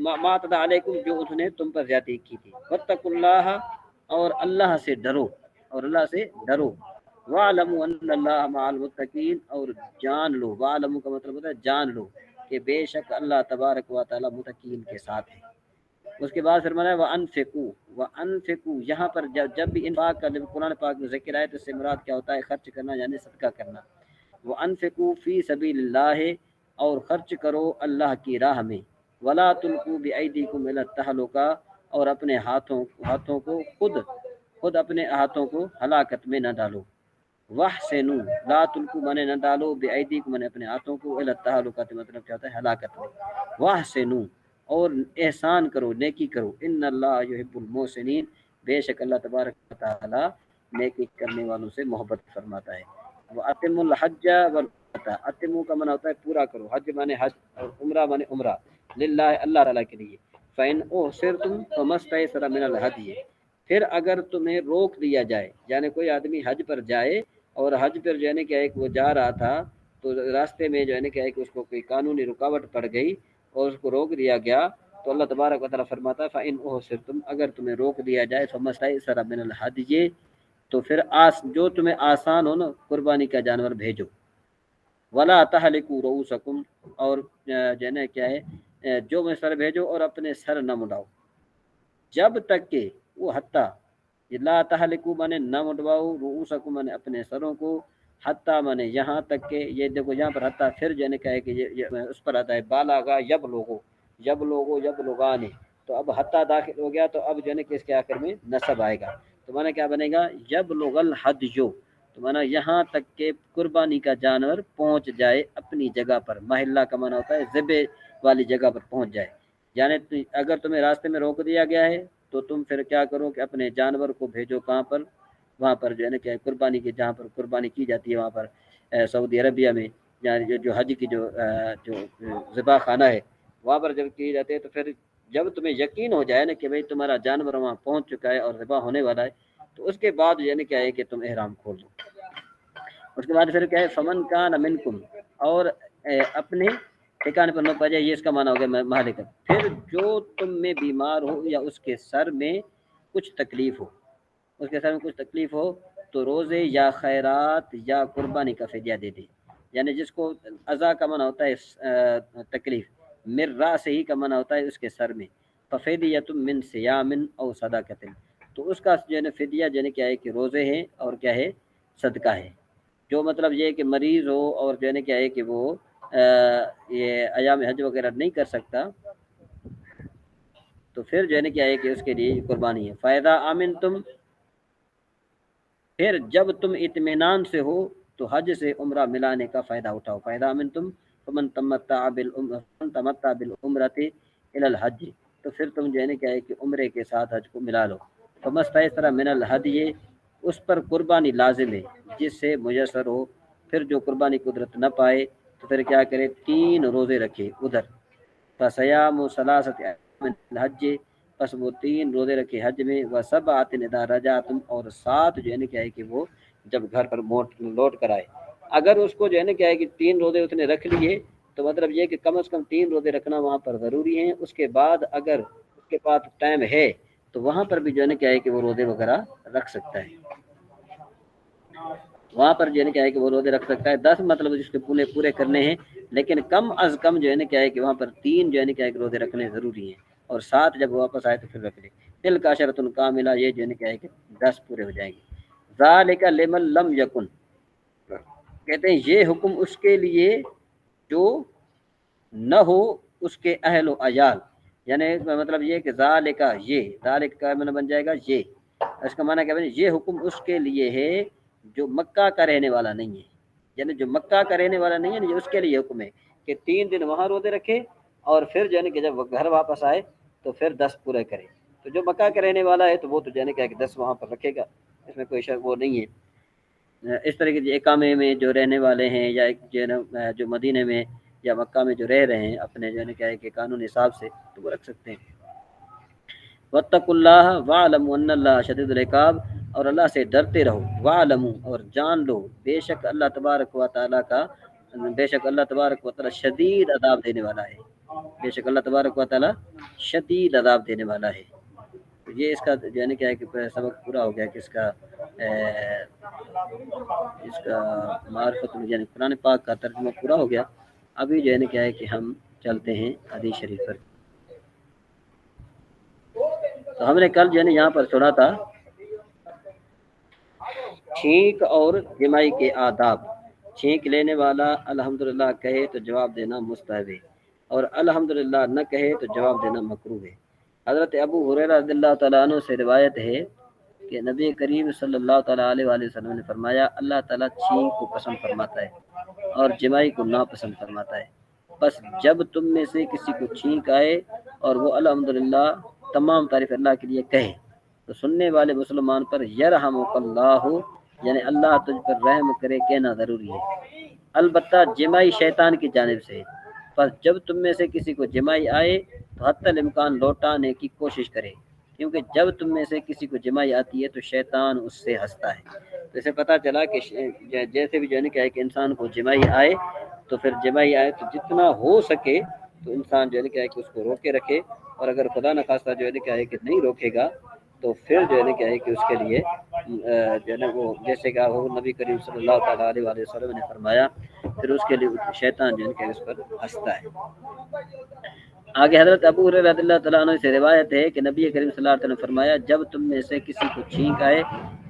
ما اعتدى علیکم جو اس نے تم پر زیادتی کی تھی، واتقوا اللہ، اور اللہ سے ڈرو، اور اللہ سے ڈرو، وَاعْلَمُوا أَنَّ اللَّهَ مَعَ الْمُتَّقِينَ، اور جان لو، وَاعْلَمُوا کا مطلب ہوتا ہے جان لو کہ بے شک اللہ تبارک و تعالی متقین کے ساتھ ہے۔ اس کے بعد فرمایا ہے وَأَنفِقُوا، یہاں پر جب بھی انفاق کا جب قرآن پاک میں ذکر آئے تو اس سے مراد کیا ہوتا ہے؟ خرچ کرنا، یعنی صدقہ کرنا، وَأَنفِقُوا فِي سَبِيلِ اللَّهِ، اور خرچ کرو اللہ کی راہ میں، وَلَا تُلْقُوا بِأَيْدِيكُمْ إِلَى التَّهْلُكَةِ، اور اپنے ہاتھوں کو خود اپنے ہاتھوں کو ہلاکت میں نہ ڈالو، وَاحْسِنُوا، لا تلقوا مانے نہ ڈالو، بِأَيْدِيكُمْ مانے اپنے ہاتھوں کو، إِلَى التَّهْلُكَةِ مطلب کیا ہوتا ہے؟ ہلاکت میں، وَاحْسِنُوا، اور احسان کرو، نیکی کرو، ان اللہ یحب المحسنین، بے شک اللہ تبارک و تعالی نیکی کرنے والوں سے محبت فرماتا ہے۔ وَأَتِمُّوا الْحَجَّ وَالْعُمْرَةَ، اتموا کا معنی ہوتا ہے پورا کرو، حج مانے حج، اور عمرہ مانے عمرہ، للہ اللہ تعالیٰ کے لیے، فَإِنْ أُحْصِرْتُمْ فَمَا اسْتَيْسَرَ مِنَ الْهَدْيِ، پھر اگر تمہیں روک دیا جائے، یعنی کوئی آدمی حج پر جائے اور حج پر جو ہے نا کیا ایک وہ جا رہا تھا تو راستے میں جو ہے نا کیا ہے کہ اس کو کوئی قانونی رکاوٹ پڑ گئی اور اس کو روک دیا گیا، تو اللہ تبارک و تعالیٰ فرماتا ہے فَإِنْ أُحْصِرْتُمْ، اگر تمہیں روک دیا جائے، فَمَا اسْتَيْسَرَ مِنَ الْهَدْيِ، تو پھر جو تمہیں آسان ہو نا قربانی کا جانور بھیجو، وَلَا تَحْلِقُوا رُؤُوسَكُمْ، اور جو ہے نا کیا ہے جو میں سر بھیجو اور اپنے سر نہ مڈاؤ، جب تک کہ وہ حتیٰ، لا تحلقوا مانے نہ مڈواؤ، رؤوسکم مانے اپنے سروں کو، حتیٰ مانے یہاں تک کہ، یہ دیکھو یہاں پر حتیٰ پھر جو ہے کہ یہ اس پر آتا ہے بالاغا یبلغان، تو اب حتیٰ داخل ہو گیا تو اب جو ہے کہ اس کے آخر میں نصب آئے گا، تو مانا کیا بنے گا؟ یبلغ الحدیو، تو مانا یہاں تک کہ قربانی کا جانور پہنچ جائے اپنی جگہ پر، محلہ کا مانا ہوتا ہے ذبح والی جگہ پر پہنچ جائے، یعنی اگر تمہیں راستے میں روک دیا گیا ہے تو تم پھر کیا کرو کہ اپنے جانور کو بھیجو کہاں پر؟ وہاں پر جو ہے نا کہ قربانی کی، جہاں پر قربانی کی جاتی ہے وہاں پر سعودی عربیہ میں، یعنی جو حج کی جو ذبح خانہ ہے وہاں پر جب کی جاتی ہے، تو پھر جب تمہیں یقین ہو جائے نا کہ بھئی تمہارا جانور وہاں پہنچ چکا ہے اور ذبح ہونے والا ہے، تو اس کے بعد جو ہے نا کیا ہے کہ تم احرام کھول دو۔ اس کے بعد پھر کیا ہے؟ فمن کان منکم، اور اپنے ٹھکانے پر نہ پا جائے، یہ اس کا معنی ہو گیا مہلکت، پھر جو تم میں بیمار ہو یا اس کے سر میں کچھ تکلیف ہو، اس کے سر میں کچھ تکلیف ہو، تو روزے یا خیرات یا قربانی کا فدیہ دے دے، یعنی جس کو عزا کا معنی ہوتا ہے تکلیف، مر راس ہی کا منع ہوتا ہے اس کے سر میں، ففدیۃ من صیام او صدقۃ، تو اس کا جو ہے نا فدیہ جو ہے کیا ہے کہ روزے ہیں اور کیا ہے صدقہ ہے۔ جو مطلب یہ ہے کہ مریض ہو اور جو ہے نا کیا ہے کہ وہ یہ ایام حج وغیرہ نہیں کر سکتا، تو پھر جو ہے نا کیا ہے کہ اس کے لیے قربانی ہے۔ فائدہ آمن تم، پھر جب تم اطمینان سے ہو تو حج سے عمرہ ملانے کا فائدہ اٹھاؤ۔ فائدہ آمن تم فمن تمتع بالعمرۃ الی الحج، تو پھر تم جو ہے نا کیا ہے کہ عمرے کے ساتھ حج کو ملا لو۔ فمستیسر من الہدی، اس پر قربانی لازم ہے جس سے میسر ہو، پھر جو قربانی قدرت نہ پائے تو پھر کیا کرے، 3 روزے رکھے ادھر۔ فصیام ثلاثۃ ایام الحج، پس وہ 3 روزے رکھے حج میں، وسبعۃ اذا رجعتم، اور 7 جو ہے نا کیا ہے کہ وہ جب گھر پر لوٹ کر آئے۔ اگر اس کو جو ہے نا کیا ہے کہ 3 روزے اس نے رکھ لیے تو مطلب یہ کہ کم از کم 3 روزے رکھنا وہاں پر ضروری ہے۔ اس کے بعد اگر اس کے پاس ٹائم ہے تو وہاں پر بھی جو ہے نا کیا ہے کہ وہ روزے وغیرہ رکھ سکتا ہے، وہاں پر جو ہے نا کیا ہے کہ وہ روزے رکھ سکتا ہے۔ 10 مطلب جس کے پورے کرنے ہیں، لیکن کم از کم جو ہے نا کیا ہے کہ وہاں پر 3 جو ہے نا کیا ہے کہ روزے رکھنے ضروری ہیں، اور 7 جب واپس آئے تو پھر رکھ لے۔ دل کا شرط کاملہ، یہ جو ہے نا کیا ہے کہ 10 پورے ہو جائیں گے۔ ذالک لمن لم یکن، کہتے ہیں یہ حکم اس کے لیے جو نہ ہو اس کے اہل و عیال، یعنی مطلب یہ کہ ذالک، یہ ذالک کا معنی بن جائے گا یہ، اس کا معنی کیا بنے، یہ حکم اس کے لیے ہے جو مکہ کا رہنے والا نہیں ہے، یعنی جو مکہ کا رہنے والا نہیں ہے نا، یہ اس کے لیے حکم ہے کہ 3 دن وہاں روزے رکھے اور پھر جو ہے نا کہ جب گھر واپس آئے تو پھر 10 پورے کرے۔ تو جو مکہ کا رہنے والا ہے تو وہ تو جو ہے نا کیا کہ 10 وہاں پر رکھے گا، اس میں کوئی شک وہ نہیں ہے۔ اس طرح کے اقامے میں جو رہنے والے ہیں یا جو ہے نا جو مدینے میں یا مکہ میں جو رہ رہے ہیں اپنے جو ہے نا کیا ہے کہ قانون حساب سے، تو وہ رکھ سکتے ہیں۔ واتقوا اللہ واعلموا ان اللہ شدید العقاب، اور اللہ سے ڈرتے رہو، واعلموا، اور جان لو، بے شک اللہ تبارک و تعالیٰ کا، بے شک اللہ تبارک و تعالیٰ شدید عذاب دینے والا ہے، بے شک اللہ تبارک و تعالیٰ شدید عذاب دینے والا ہے۔ یہ اس کا جو ہے نا کیا ہے کہ سبق پورا ہو گیا کہ اس کا معرفت یعنی قرآن پاک کا ترجمہ پورا ہو گیا۔ ابھی جو ہے نا کیا ہے کہ ہم چلتے ہیں حدیث شریف پر۔ تو ہم نے کل جو ہے نا یہاں پر سنا تھا چھینک اور جمائی کے آداب۔ چھینک لینے والا الحمدللہ کہے تو جواب دینا مستحب ہے، اور الحمدللہ نہ کہے تو جواب دینا مکروہ ہے۔ حضرت ابو ہریرہ رضی اللہ تعالیٰ عنہ سے روایت ہے کہ نبی کریم صلی اللہ تعالیٰ علیہ وآلہ وسلم نے فرمایا، اللہ تعالیٰ چھینک کو پسند فرماتا ہے اور جمائی کو ناپسند فرماتا ہے، بس جب تم میں سے کسی کو چھینک آئے اور وہ الحمدللہ تمام تعریف اللہ کے لیے کہے تو سننے والے مسلمان پر یرحمک اللہ، یعنی اللہ تجھ پر رحم کرے کہنا ضروری ہے۔ البتہ جمائی شیطان کی جانب سے، پس جب تم میں سے کسی کو جمائی آئے تو حتی الامکان لوٹانے کی کوشش کرے، کیونکہ جب تم میں سے کسی کو جمائی آتی ہے تو شیطان اس سے ہنستا ہے۔ تو اسے پتہ چلا کہ جیسے بھی جو ہے نا کیا ہے کہ انسان کو جمائی آئے تو پھر جمائی آئے تو جتنا ہو سکے تو انسان جو ہے نا کیا ہے کہ اس کو روکے رکھے، اور اگر خدا نخواستہ جو ہے نا کیا ہے کہ نہیں روکے گا تو پھر جو ہے نا کیا ہے کہ اس کے لیے جو ہے نا وہ جیسے کہ وہ نبی کریم صلی اللہ تعالیٰ علیہ وآلہ وسلم نے فرمایا، پھر اس کے لیے شیطان جو ہے کہ اس پر ہنستا ہے۔ آگے حضرت ابو ہریرہ رضی اللہ تعالیٰ عنہ سے روایت ہے کہ نبی کریم صلی اللہ علیہ وسلم نے فرمایا، جب تم میں سے کسی کو چھینک آئے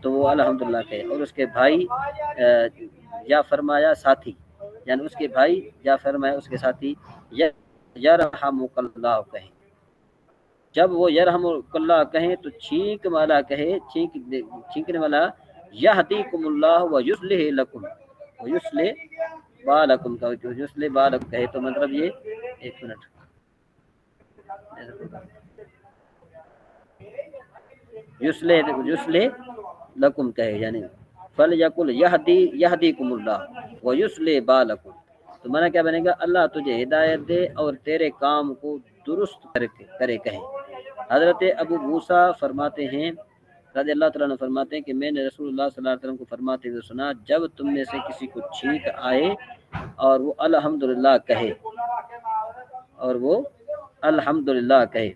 تو وہ الحمدللہ کہے، اور اس کے بھائی یا فرمایا ساتھی، یعنی اس کے بھائی یا فرمایا اس کے ساتھی یرحمک اللہ کہیں۔ جب وہ یرحمک اللہ کہیں تو چھینک والا کہے، چھینکنے والا یہدیکم اللہ ویصلح لکم، ویصلح بالکم کا یصلح بالکم کہے تو مطلب یہ، ایک منٹ، یصلح لکم کہے، یعنی فلیقل یہدیکم اللہ ویصلح بالکم، تو معنی کیا بنے گا، اللہ تجھے ہدایت دے اور تیرے کام کو درست کرے کہے۔ حضرت ابو موسیٰ فرماتے ہیں رضی اللہ تعالیٰ عنہ فرماتے ہیں کہ میں نے رسول اللہ صلی اللہ علیہ وسلم کو فرماتے ہوئے سنا، جب تم میں سے کسی کو چھینک آئے اور وہ الحمدللہ کہے، اور وہ الحمدللہ کہے۔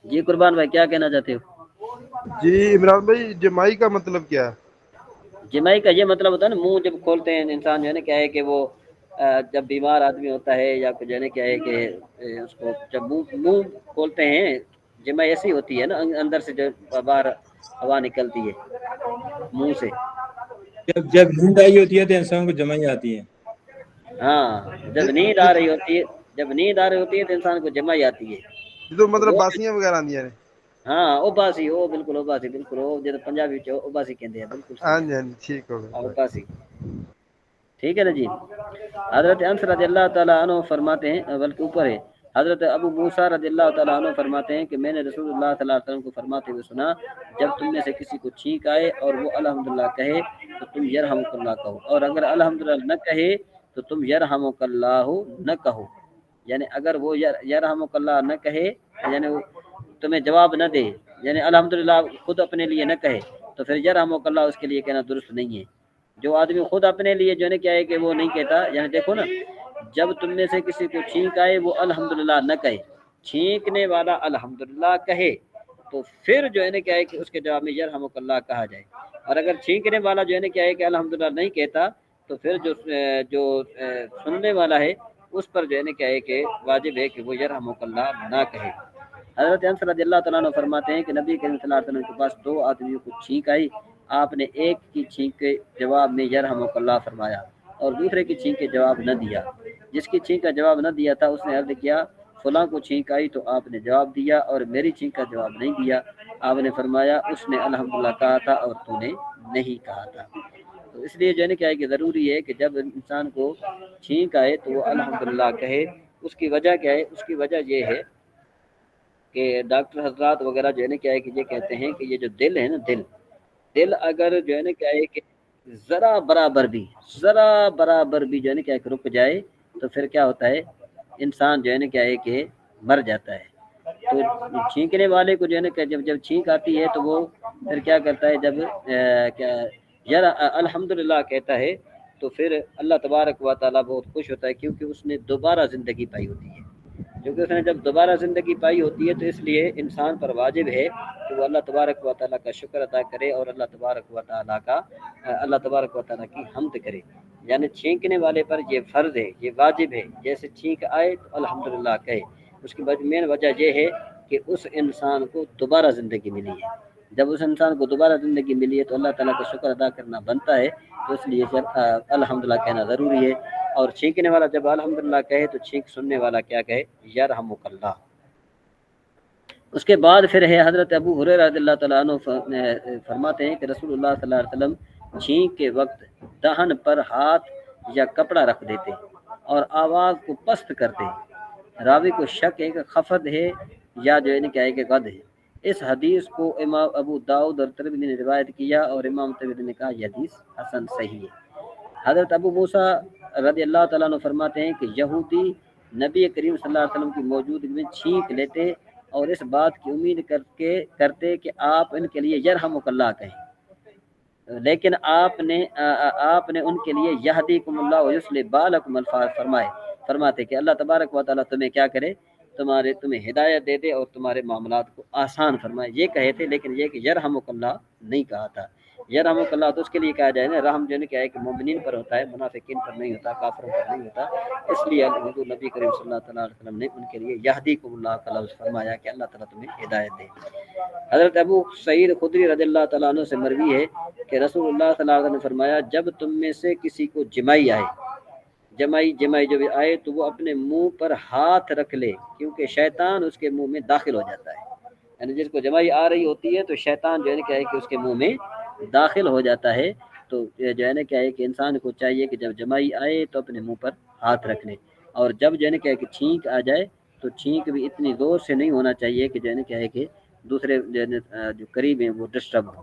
جی قربان بھائی کیا کہنا چاہتے ہو؟ جی عمران بھائی، جمائی کا مطلب کیا ہے؟ جمائی کا یہ مطلب ہوتا ہے نا، منہ جب کھولتے ہیں انسان جو ہے نا کیا ہے کہ وہ جب بیمار آدمی ہوتا ہے یا جو ہے نا کیا ہے کہ اس کو جب منہ کھولتے ہیں جمع ایسی ہوتی ہے نا اندر سے جو باہر ہوا نکلتی ہے منہ سے. جب نیند آئی ہوتی ہے تو انسان کو جمائی آتی ہے. ہاں جب نیند آ رہی ہوتی ہے تو انسان کو جمع ہی آتی ہے. جدو تو مطلب وہ باسیاں وغیرہ آندیاں نے. ہاں اوباسی وہ بالکل وہ جب پنجابی چ اوباسی کہتے ہیں بالکل ہاں صحیح جی ہاں ہے جی ٹھیک ہو گیا. اوباسی. ٹھیک ہے نا جی. حضرت انس رضی اللہ تعالیٰ عنہ فرماتے ہیں بلکہ اوپر ہے حضرت ابو موسیٰ رضی اللہ تعالیٰ عنہ فرماتے ہیں کہ میں نے رسول اللہ صلی اللہ علیہ وسلم کو فرماتے ہوئے سنا جب تم میں سے کسی کو چھینک آئے اور وہ الحمدللہ کہے تو تم یرحمک اللہ کہو اور اگر الحمدللہ نہ کہے تو تم یرحمک اللہ نہ کہو. یعنی اگر وہ یرحمک اللہ نہ کہے یعنی وہ تمہیں جواب نہ دے یعنی الحمدللہ خود اپنے لیے نہ کہے تو پھر یرحمک اللہ اس کے لیے کہنا درست نہیں ہے. جو آدمی خود اپنے لیے جو ہے کیا ہے کہ وہ نہیں کہتا یعنی دیکھو نا جب تم میں سے کسی کو چھینک آئے وہ الحمدللہ نہ کہے چھینکنے والا الحمدللہ کہے تو پھر جو ہے نا کیا ہے کہ اس کے جواب میں یرحمک اللہ کہا جائے. اور اگر چھینکنے والا جو ہے نا کیا ہے کہ الحمدللہ نہیں کہتا تو پھر جو سننے والا ہے اس پر جو ہے نا کیا ہے کہ واجب ہے کہ وہ یرحمک اللہ نہ کہے. حضرت انس رضی اللہ تعالیٰ عنہ فرماتے ہیں کہ نبی کریم صلی اللہ علیہ وسلم کے پاس دو آدمیوں کو چھینک آئی آپ نے ایک کی چھینک کے جواب میں یرحمک اللہ فرمایا اور دوسرے کی چھینک کے جواب نہ دیا. جس کی چھینک کا جواب نہ دیا تھا اس نے عرض کیا فلاں کو چھینک آئی تو آپ نے جواب دیا اور میری چھینک کا جواب نہیں دیا. آپ نے فرمایا اس نے الحمدللہ کہا تھا اور تو نے نہیں کہا تھا. تو اس لیے جو ہے نا کیا ہے کہ ضروری ہے کہ جب انسان کو چھینک آئے تو وہ الحمدللہ کہے. اس کی وجہ کیا ہے؟ اس کی وجہ یہ ہے کہ ڈاکٹر حضرات وغیرہ جو ہے نا کیا ہے کہ یہ کہتے ہیں کہ یہ جو دل ہے نا دل اگر جو ہے نا کیا ہے کہ ذرا برابر بھی جو ہے نا کیا ہے کہ رک جائے تو پھر کیا ہوتا ہے انسان جو ہے نا کیا ہے کہ مر جاتا ہے. تو چھینکنے والے کو جو ہے نا کہ جب چھینک آتی ہے تو وہ پھر کیا کرتا ہے جب کیا الحمدللہ کہتا ہے تو پھر اللہ تبارک و تعالیٰ بہت خوش ہوتا ہے کیونکہ اس نے دوبارہ زندگی پائی ہوتی ہے. کیونکہ اس نے جب دوبارہ زندگی پائی ہوتی ہے تو اس لیے انسان پر واجب ہے کہ وہ اللہ تبارک و تعالیٰ کا شکر ادا کرے اور اللہ تبارک و تعالیٰ کی حمد کرے. یعنی چھینکنے والے پر یہ فرض ہے یہ واجب ہے جیسے چھینک آئے تو الحمدللہ کہے. اس کی مین وجہ یہ ہے کہ اس انسان کو دوبارہ زندگی ملی ہے. جب اس انسان کو دوبارہ زندگی ملی ہے تو اللہ تعالیٰ کا شکر ادا کرنا بنتا ہے. تو اس لیے الحمدللہ کہنا ضروری ہے. اور چھینکنے والا جب الحمدللہ کہے تو چھینک سننے والا کیا کہے یرحمک اللہ. اس کے بعد پھر ہے حضرت ابو ہریرہ رضی اللہ تعالیٰ عنہ فرماتے ہیں کہ رسول اللہ صلی اللہ علیہ وسلم چھینک کے وقت دہن پر ہاتھ یا کپڑا رکھ دیتے اور آواز کو پست کرتے. راوی کو شک ہے کہ خفض ہے یا جو ہے نا کیا ہے کہ قد ہے. اس حدیث کو امام ابو داؤد اور ترمذی نے روایت کیا اور امام ترمذی نے کہا یہ حدیث حسن صحیح ہے. حضرت ابو موسیٰ رضی اللہ تعالیٰ عنہ فرماتے ہیں کہ یہودی نبی کریم صلی اللہ علیہ وسلم کی موجودگی میں چھینک لیتے اور اس بات کی امید کرتے کہ آپ ان کے لیے یرحمک اللہ کہیں لیکن آپ نے ان کے لیے یہدیکم اللہ ویصلح بالکم الفاظ فرماتے کہ اللہ تبارک و تعالیٰ تمہیں کیا کرے تمہیں ہدایت دے دے اور تمہارے معاملات کو آسان فرمائے. یہ کہے تھے لیکن یہ کہ یرحمک اللہ نہیں کہا تھا. یرحمک اللہ تو اس کے لیے کہا جائے نا رحم جو ہے کیا ہے کہ مومنین پر ہوتا ہے منافقین پر نہیں ہوتا کافروں پر نہیں ہوتا. اس لیے حضور نبی کریم صلی اللہ علیہ وسلم نے ان کے لیے یہدیکم اللہ کا لفظ فرمایا کہ اللہ تعالیٰ تمہیں ہدایت دے. حضرت ابو سعید خدری رضی اللہ تعالیٰ عنہ سے مروی ہے کہ رسول اللہ صلی اللہ علیہ وسلم نے فرمایا جب تم میں سے کسی کو جمائی جو بھی آئے تو وہ اپنے منہ پر ہاتھ رکھ لے کیونکہ شیطان اس کے منہ میں داخل ہو جاتا ہے. یعنی جس کو جمائی آ رہی ہوتی ہے تو شیطان جو ہے نا کیا ہے کہ اس کے منہ میں داخل ہو جاتا ہے. تو جو ہے نا کیا ہے کہ انسان کو چاہیے کہ جب جمائی آئے تو اپنے منہ پر ہاتھ رکھ لے اور جب جو ہے نا کیا ہے کہ چھینک آ جائے تو چھینک بھی اتنی زور سے نہیں ہونا چاہیے کہ جو ہے نا کیا ہے کہ دوسرے جو قریب ہیں وہ ڈسٹرب ہو.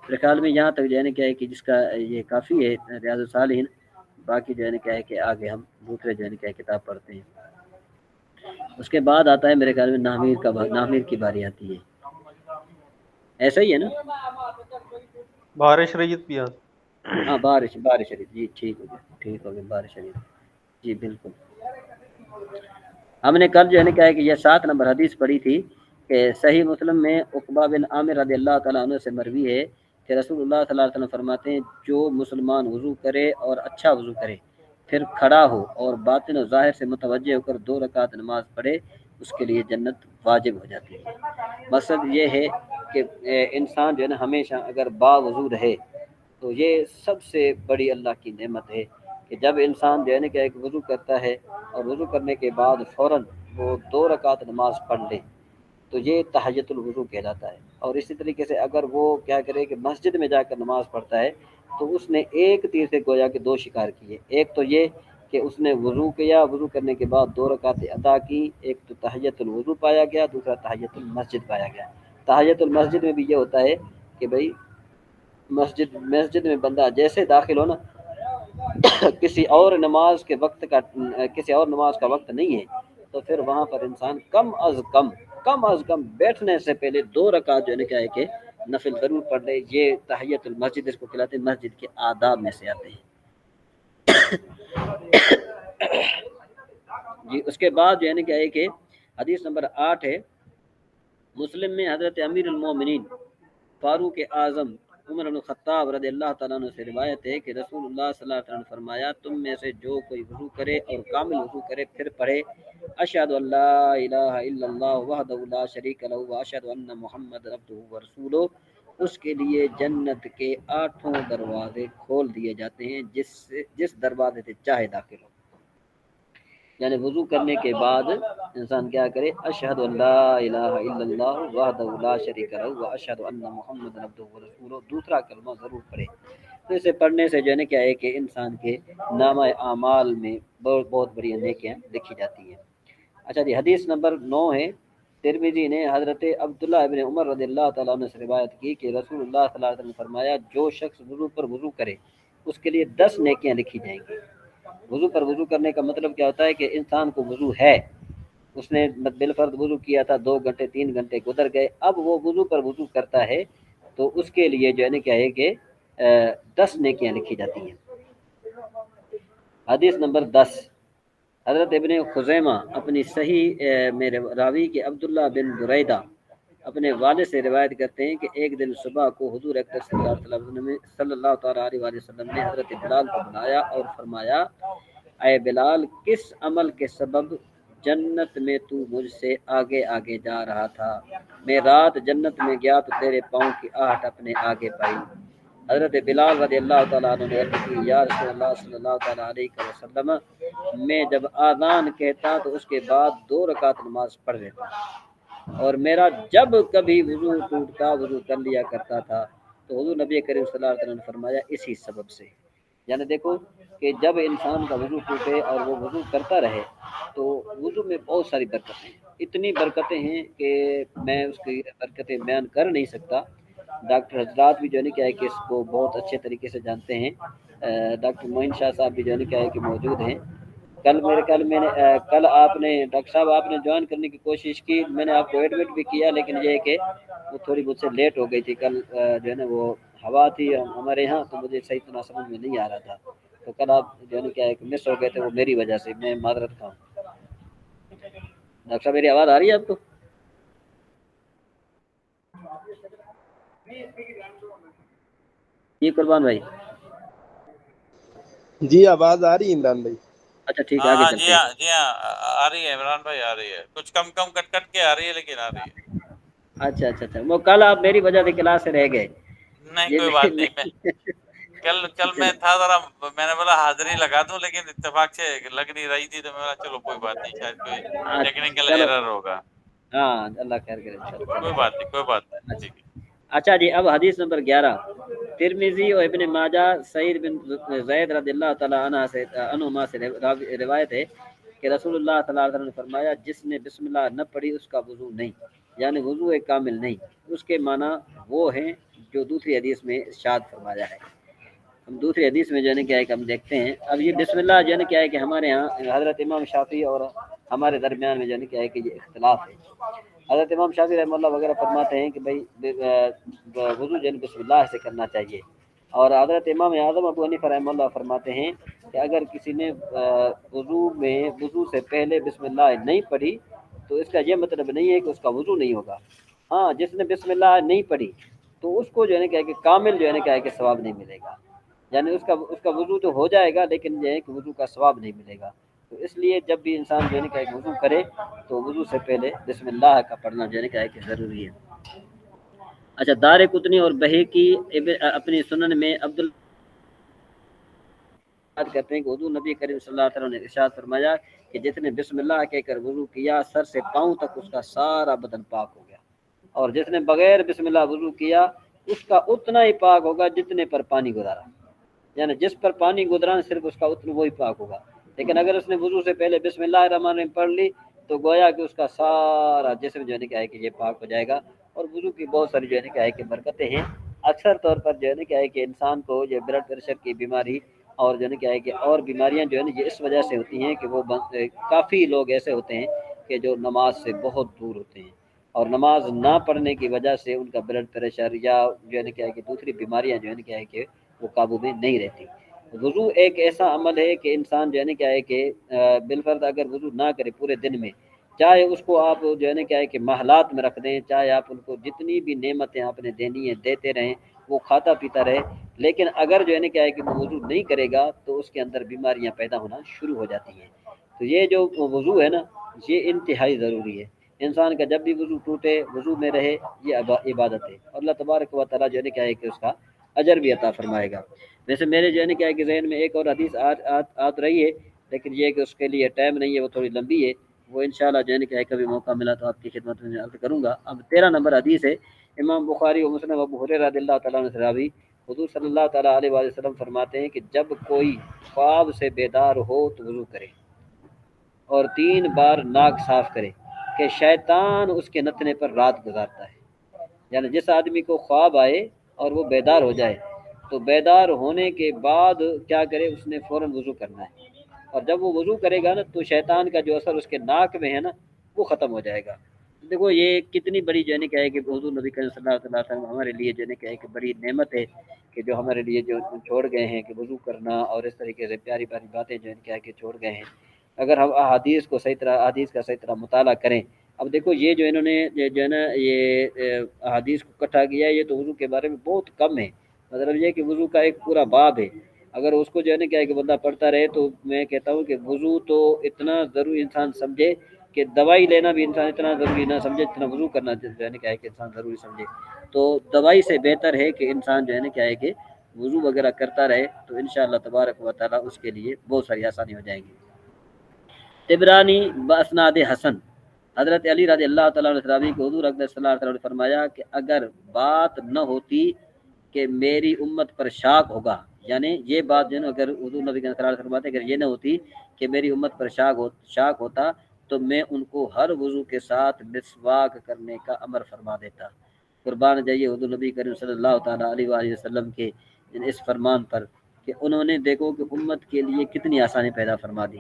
میرے خیال میں یہاں تک جو ہے نا کیا ہے کہ جس کا یہ کافی ہے ریاض الصالحین. باقی جو ہے نا کیا ہے کہ آگے ہم دوسرے جو ہے نا کیا کتاب پڑھتے ہیں. اس کے بعد آتا ہے میرے خیال میں نامیر کی باری آتی ہے. ایسا ہی ہے نا بارش رہیت پیاز. ہاں بارش شریف جی ٹھیک ہو گیا بارش شریف جی بالکل. ہم نے کل جو ہے نا کیا ہے کہ یہ 7 نمبر حدیث پڑھی تھی کہ صحیح مسلم میں عقبہ بن عامر رضی اللہ تعالیٰ عنہ سے مروی ہے کہ رسول اللہ صلی اللہ علیہ وسلم فرماتے ہیں جو مسلمان وضو کرے اور اچھا وضو کرے پھر کھڑا ہو اور باطن و ظاہر سے متوجہ ہو کر 2 رکعت نماز پڑھے اس کے لیے جنت واجب ہو جاتی ہے۔ مقصد یہ ہے کہ انسان جو ہے نا ہمیشہ اگر باوضو رہے تو یہ سب سے بڑی اللہ کی نعمت ہے کہ جب انسان جو ہے نا کہ ایک وضو کرتا ہے اور وضو کرنے کے بعد فوراً وہ 2 رکعت نماز پڑھ لے تو یہ تحیۃ الوضو کہلاتا ہے۔ اور اسی طریقے سے اگر وہ کیا کرے کہ مسجد میں جا کر نماز پڑھتا ہے تو اس نے ایک تیر سے گویا کہ 2 شکار کیے، ایک تو یہ کہ اس نے وضو کیا، وضو کرنے کے بعد 2 رکعتیں ادا کی، ایک تو تحیۃ الوضو پایا گیا، دوسرا تحیۃ المسجد پایا گیا۔ تحیۃ المسجد میں بھی یہ ہوتا ہے کہ بھئی مسجد میں بندہ جیسے داخل ہو نا کسی اور نماز کا وقت نہیں ہے تو پھر وہاں پر انسان کم از کم بیٹھنے سے پہلے 2 رکعت جو ہے کیا ہے کہ نفل ضرور پڑھ لے۔ یہ تحیۃ المسجد اس کو کہلاتے ہیں، مسجد کے آداب میں سے آتے ہیں۔ جی اس کے بعد جو ہے نا کیا ہے کہ حدیث نمبر 8 ہے، مسلم میں حضرت امیر المومنین فاروق اعظم عمر بن الخطاب رضی اللہ تعالیٰ عنہ سے روایت ہے کہ رسول اللہ صلی اللہ علیہ وسلم نے فرمایا، تم میں سے جو کوئی وضو کرے اور کامل وضو کرے پھر پڑھے اشہد ان لا الہ الا اللہ وحدہ لا شریک لہ واشہد ان محمد عبدہ ورسولہ، اس کے لیے جنت کے 8 دروازے کھول دیے جاتے ہیں جس دروازے سے چاہے داخل ہو۔ یعنی وضو کرنے کے بعد انسان کیا کرے، اشہد ان لا الہ الا اللہ وحدہ لا شریک لہ واشہد ان محمد عبدہ ورسولہ، دوسرا کلمہ ضرور پڑھے۔ تو اسے پڑھنے سے جو ہے نا کیا ہے کہ انسان کے نامہ اعمال میں بہت بڑی نیکیاں لکھی جاتی ہیں۔ اچھا جی حدیث نمبر 9 ہے، ترمذی نے حضرت عبداللہ ابن عمر رضی اللہ تعالیٰ عنہ سے روایت کی کہ رسول اللہ صلی اللہ علیہ وسلم نے فرمایا، جو شخص وضو پر وضو کرے اس کے لیے 10 نیکیاں لکھی جائیں گی۔ وضو پر وضو کرنے کا مطلب کیا ہوتا ہے کہ انسان کو وضو ہے، اس نے بالفرض وضو کیا تھا، 2 گھنٹے 3 گھنٹے گزر گئے، اب وہ وضو پر وضو کرتا ہے تو اس کے لیے جو ہے نا کیا ہے کہ 10 نیکیاں لکھی جاتی ہیں۔ حدیث نمبر 10، حضرت ابن خزیمہ اپنی صحیح میں راوی کے عبداللہ بن بریدہ اپنے والد سے روایت کرتے ہیں کہ ایک دن صبح کو حضور اکرم صلی اللہ تعالیٰ علیہ وسلم نے حضرت بلال کو بلایا اور فرمایا، اے بلال، کس عمل کے سبب جنت میں تو مجھ سے آگے آگے جا رہا تھا؟ میں رات جنت میں گیا تو تیرے پاؤں کی آہٹ اپنے آگے پائی۔ حضرت بلال رضی اللہ تعالیٰ عنہ نے عرض کی، یا رسول اللہ صلی اللہ تعالیٰ علیہ وسلم، میں جب آذان کہتا تو اس کے بعد 2 رکعت نماز پڑھ لیتا، اور میرا جب کبھی وضو ٹوٹتا وضو کر لیا کرتا تھا تو حضور نبی کریم صلی اللہ علیہ وسلم نے فرمایا اسی سبب سے۔ یعنی دیکھو کہ جب انسان کا وضو ٹوٹے اور وہ وضو کرتا رہے تو وضو میں بہت ساری برکتیں ہیں، اتنی برکتیں ہیں کہ میں اس کی برکتیں بیان کر نہیں سکتا۔ ڈاکٹر حضرات بھی جو ہے کیا ہے کہ اس کو بہت اچھے طریقے سے جانتے ہیں، ڈاکٹر معین شاہ صاحب بھی جو ہے کیا ہے کہ موجود ہیں۔ کل آپ نے ڈاکٹر صاحب آپ نے جوائن کرنے کی کوشش کی، میں نے آپ کو ایڈمٹ بھی کیا، لیکن یہ ہے کہ وہ تھوڑی مجھ سے لیٹ ہو گئی تھی۔ کل جو ہے نا وہ ہوا تھی ہمارے یہاں تو مجھے صحیح طرح سمجھ میں نہیں آ رہا تھا، تو کل آپ جو ہے نا کیا ہے کہ مس ہو گئے تھے، وہ میری وجہ سے، میں معذرت خواہ ہوں۔ ڈاکٹر صاحب میری آواز آ رہی ہے آپ کو؟ جی قربان بھائی، جی آواز آ رہی ہے عمران بھائی؟ اچھا ٹھیک ہے، آگے ہاں چلتے جی ہیں۔ ہاں جی ہاں آ رہی ہے عمران بھائی، آ رہی ہے، کچھ کم کٹ کٹ کے آ رہی ہے لیکن آ رہی ہے۔ اچھا وہ کل آپ میری وجہ سے کلاس سے رہ گئے۔ نہیں یہ کوئی بات نہیں، میں کل میں تھا ذرا، میں نے بولا حاضری لگا دوں لیکن اتفاق سے لگ نہیں رہی تھی تو میں بولا چلو کوئی بات نہیں، شاید کوئی ٹیکنیکل چلو ایرر ہوگا۔ ہاں اللہ خیر کرے انشاءاللہ۔ کوئی بات نہیں ٹھیک ہے۔ اچھا جی اب حدیث نمبر 11، ترمذی اور ابن ماجہ سعید بن زید رضی اللہ تعالیٰ عنہما سے روایت ہے کہ رسول اللہ صلی اللہ علیہ وسلم نے فرمایا، جس نے بسم اللہ نہ پڑھی اس کا وضو نہیں، یعنی وضو ایک کامل نہیں۔ اس کے معنی وہ ہیں جو دوسری حدیث میں ارشاد فرمایا ہے۔ ہم دوسری حدیث میں جو ہے کیا ہے کہ ہم دیکھتے ہیں، اب یہ بسم اللہ جو ہے کیا ہے کہ ہمارے ہاں حضرت امام شافعی اور ہمارے درمیان میں جو ہے کیا ہے کہ یہ اختلاف ہے۔ حضرت امام شافعی رحمہ اللہ وغیرہ فرماتے ہیں کہ بھائی وضو جو ہے بسم اللہ سے کرنا چاہیے، اور حضرت امام اعظم ابو حنیفہ رحمہ اللہ فرماتے ہیں کہ اگر کسی نے وضو سے پہلے بسم اللہ نہیں پڑھی تو اس کا یہ مطلب نہیں ہے کہ اس کا وضو نہیں ہوگا۔ ہاں جس نے بسم اللہ نہیں پڑھی تو اس کو جو ہے نا کیا ہے کہ کامل جو ہے نا کیا ہے کہ ثواب نہیں ملے گا۔ یعنی اس کا وضو تو ہو جائے گا لیکن یہ ہے کہ وضو کا ثواب نہیں ملے گا. تو اس لیے جب بھی انسان جو ہے کہ وضو کرے تو وضو سے پہلے بسم اللہ کا پڑھنا جو ہے کہ ضروری ہے. اچھا، دار قطنی اور بہیقی اپنی سنن میں عبد کرتے ہیں کہ حضور نبی کریم صلی اللہ علیہ وسلم نے ارشاد فرمایا کہ جس نے بسم اللہ کہہ کر وضو کیا سر سے پاؤں تک اس کا سارا بدن پاک ہو گیا، اور جس نے بغیر بسم اللہ وضو کیا اس کا اتنا ہی پاک ہوگا جتنے پر پانی گزارا. یعنی جس پر پانی گزرا صرف اس کا اتنا وہی پاک ہوگا. لیکن اگر اس نے وضو سے پہلے بسم اللہ الرحمن الرحیم پڑھ لی تو گویا کہ اس کا سارا جسم جو ہے کہ یہ پاک ہو جائے گا. اور وضو کی بہت ساری جو ہے کہ برکتیں ہیں. اکثر طور پر جو ہے کہ انسان کو یہ بلڈ پریشر کی بیماری اور جو ہے کہ اور بیماریاں جو ہے نا یہ اس وجہ سے ہوتی ہیں کہ وہ کافی لوگ ایسے ہوتے ہیں کہ جو نماز سے بہت دور ہوتے ہیں، اور نماز نہ پڑھنے کی وجہ سے ان کا بلڈ پریشر یا جو ہے کہ دوسری بیماریاں جو ہے کہ وہ قابو میں نہیں رہتی. وضو ایک ایسا عمل ہے کہ انسان جو ہے کہ بالفرض اگر وضو نہ کرے پورے دن میں، چاہے اس کو آپ جو ہے کہ محلات میں رکھ دیں، چاہے آپ ان کو جتنی بھی نعمتیں آپ نے دینی ہیں دیتے رہیں، وہ کھاتا پیتا رہے، لیکن اگر جو ہے کہ وہ وضو نہیں کرے گا تو اس کے اندر بیماریاں پیدا ہونا شروع ہو جاتی ہیں. تو یہ جو وضو ہے نا یہ انتہائی ضروری ہے. انسان کا جب بھی وضو ٹوٹے وضو میں رہے یہ عبادت ہے، اور اللہ تبارک و تعالیٰ جو ہے کہ اس کا اجر بھی عطا فرمائے گا. ویسے میرے جو ہے کہ ذہن میں ایک اور حدیث آ رہی ہے، لیکن یہ کہ اس کے لیے ٹائم نہیں ہے، وہ تھوڑی لمبی ہے، وہ انشاءاللہ جو ہے کہ کبھی موقع ملا تو آپ کی خدمت میں عرض کروں گا. اب 13 نمبر حدیث ہے، امام بخاری و مسلم ابو ہریرہ رضی اللہ تعالیٰ عنہ سے راوی، حضور صلی اللہ تعالیٰ علیہ وآلہ وسلم فرماتے ہیں کہ جب کوئی خواب سے بیدار ہو تو وضو کرے اور 3 بار ناک صاف کرے کہ شیطان اس کے نتنے پر رات گزارتا ہے. یعنی جس آدمی کو خواب آئے اور وہ بیدار ہو جائے تو بیدار ہونے کے بعد کیا کرے، اس نے فوراً وضو کرنا ہے، اور جب وہ وضو کرے گا نا تو شیطان کا جو اثر اس کے ناک میں ہے نا وہ ختم ہو جائے گا. دیکھو یہ کتنی بڑی جو ہے کہ حضور نبی کریم صلی اللہ علیہ وسلم ہمارے لیے جو ہے کہ بڑی نعمت ہے کہ جو ہمارے لیے جو چھوڑ گئے ہیں کہ وضو کرنا اور اس طریقے سے پیاری پیاری باتیں جو ہے کہ چھوڑ گئے ہیں. اگر ہم احادیث کا صحیح طرح مطالعہ کریں. اب دیکھو یہ جو انہوں نے جو ہے نا یہ احادیث کو اکٹھا کیا ہے، یہ تو وضو کے بارے میں بہت کم ہے. مطلب یہ کہ وضو کا ایک پورا باب ہے، اگر اس کو جو ہے نا کیا کہ بندہ پڑھتا رہے تو میں کہتا ہوں کہ وضو تو اتنا ضروری انسان سمجھے کہ دوائی لینا بھی انسان اتنا ضروری نہ سمجھے جتنا وضو کرنا جو ہے نا کیا ہے کہ انسان ضروری سمجھے. تو دوائی سے بہتر ہے کہ انسان جو ہے نا کیا ہے کہ وضو وغیرہ کرتا رہے تو انشاءاللہ تبارک و تعالیٰ اس کے لیے بہت ساری آسانی ہو جائیں گی. طبرانی باسناد حسن، حضرت علی رضی اللہ تعالیٰ عنہ راوی کو حضور اقدس صلی اللہ علیہ وسلم نے فرمایا کہ اگر بات نہ ہوتی کہ میری امت پر شاک ہوگا، یعنی یہ بات جو ہے اگر حضور نبی صلی اللہ علیہ وسلم فرماتے اگر یہ نہ ہوتی کہ میری امت پر شاک ہوتا تو میں ان کو ہر وضو کے ساتھ مسواک کرنے کا امر فرما دیتا. قربان جائیے حضور نبی کریم صلی اللہ تعالیٰ علیہ وآلہ وسلم کے اس فرمان پر کہ انہوں نے دیکھو کہ امت کے لیے کتنی آسانی پیدا فرما دی.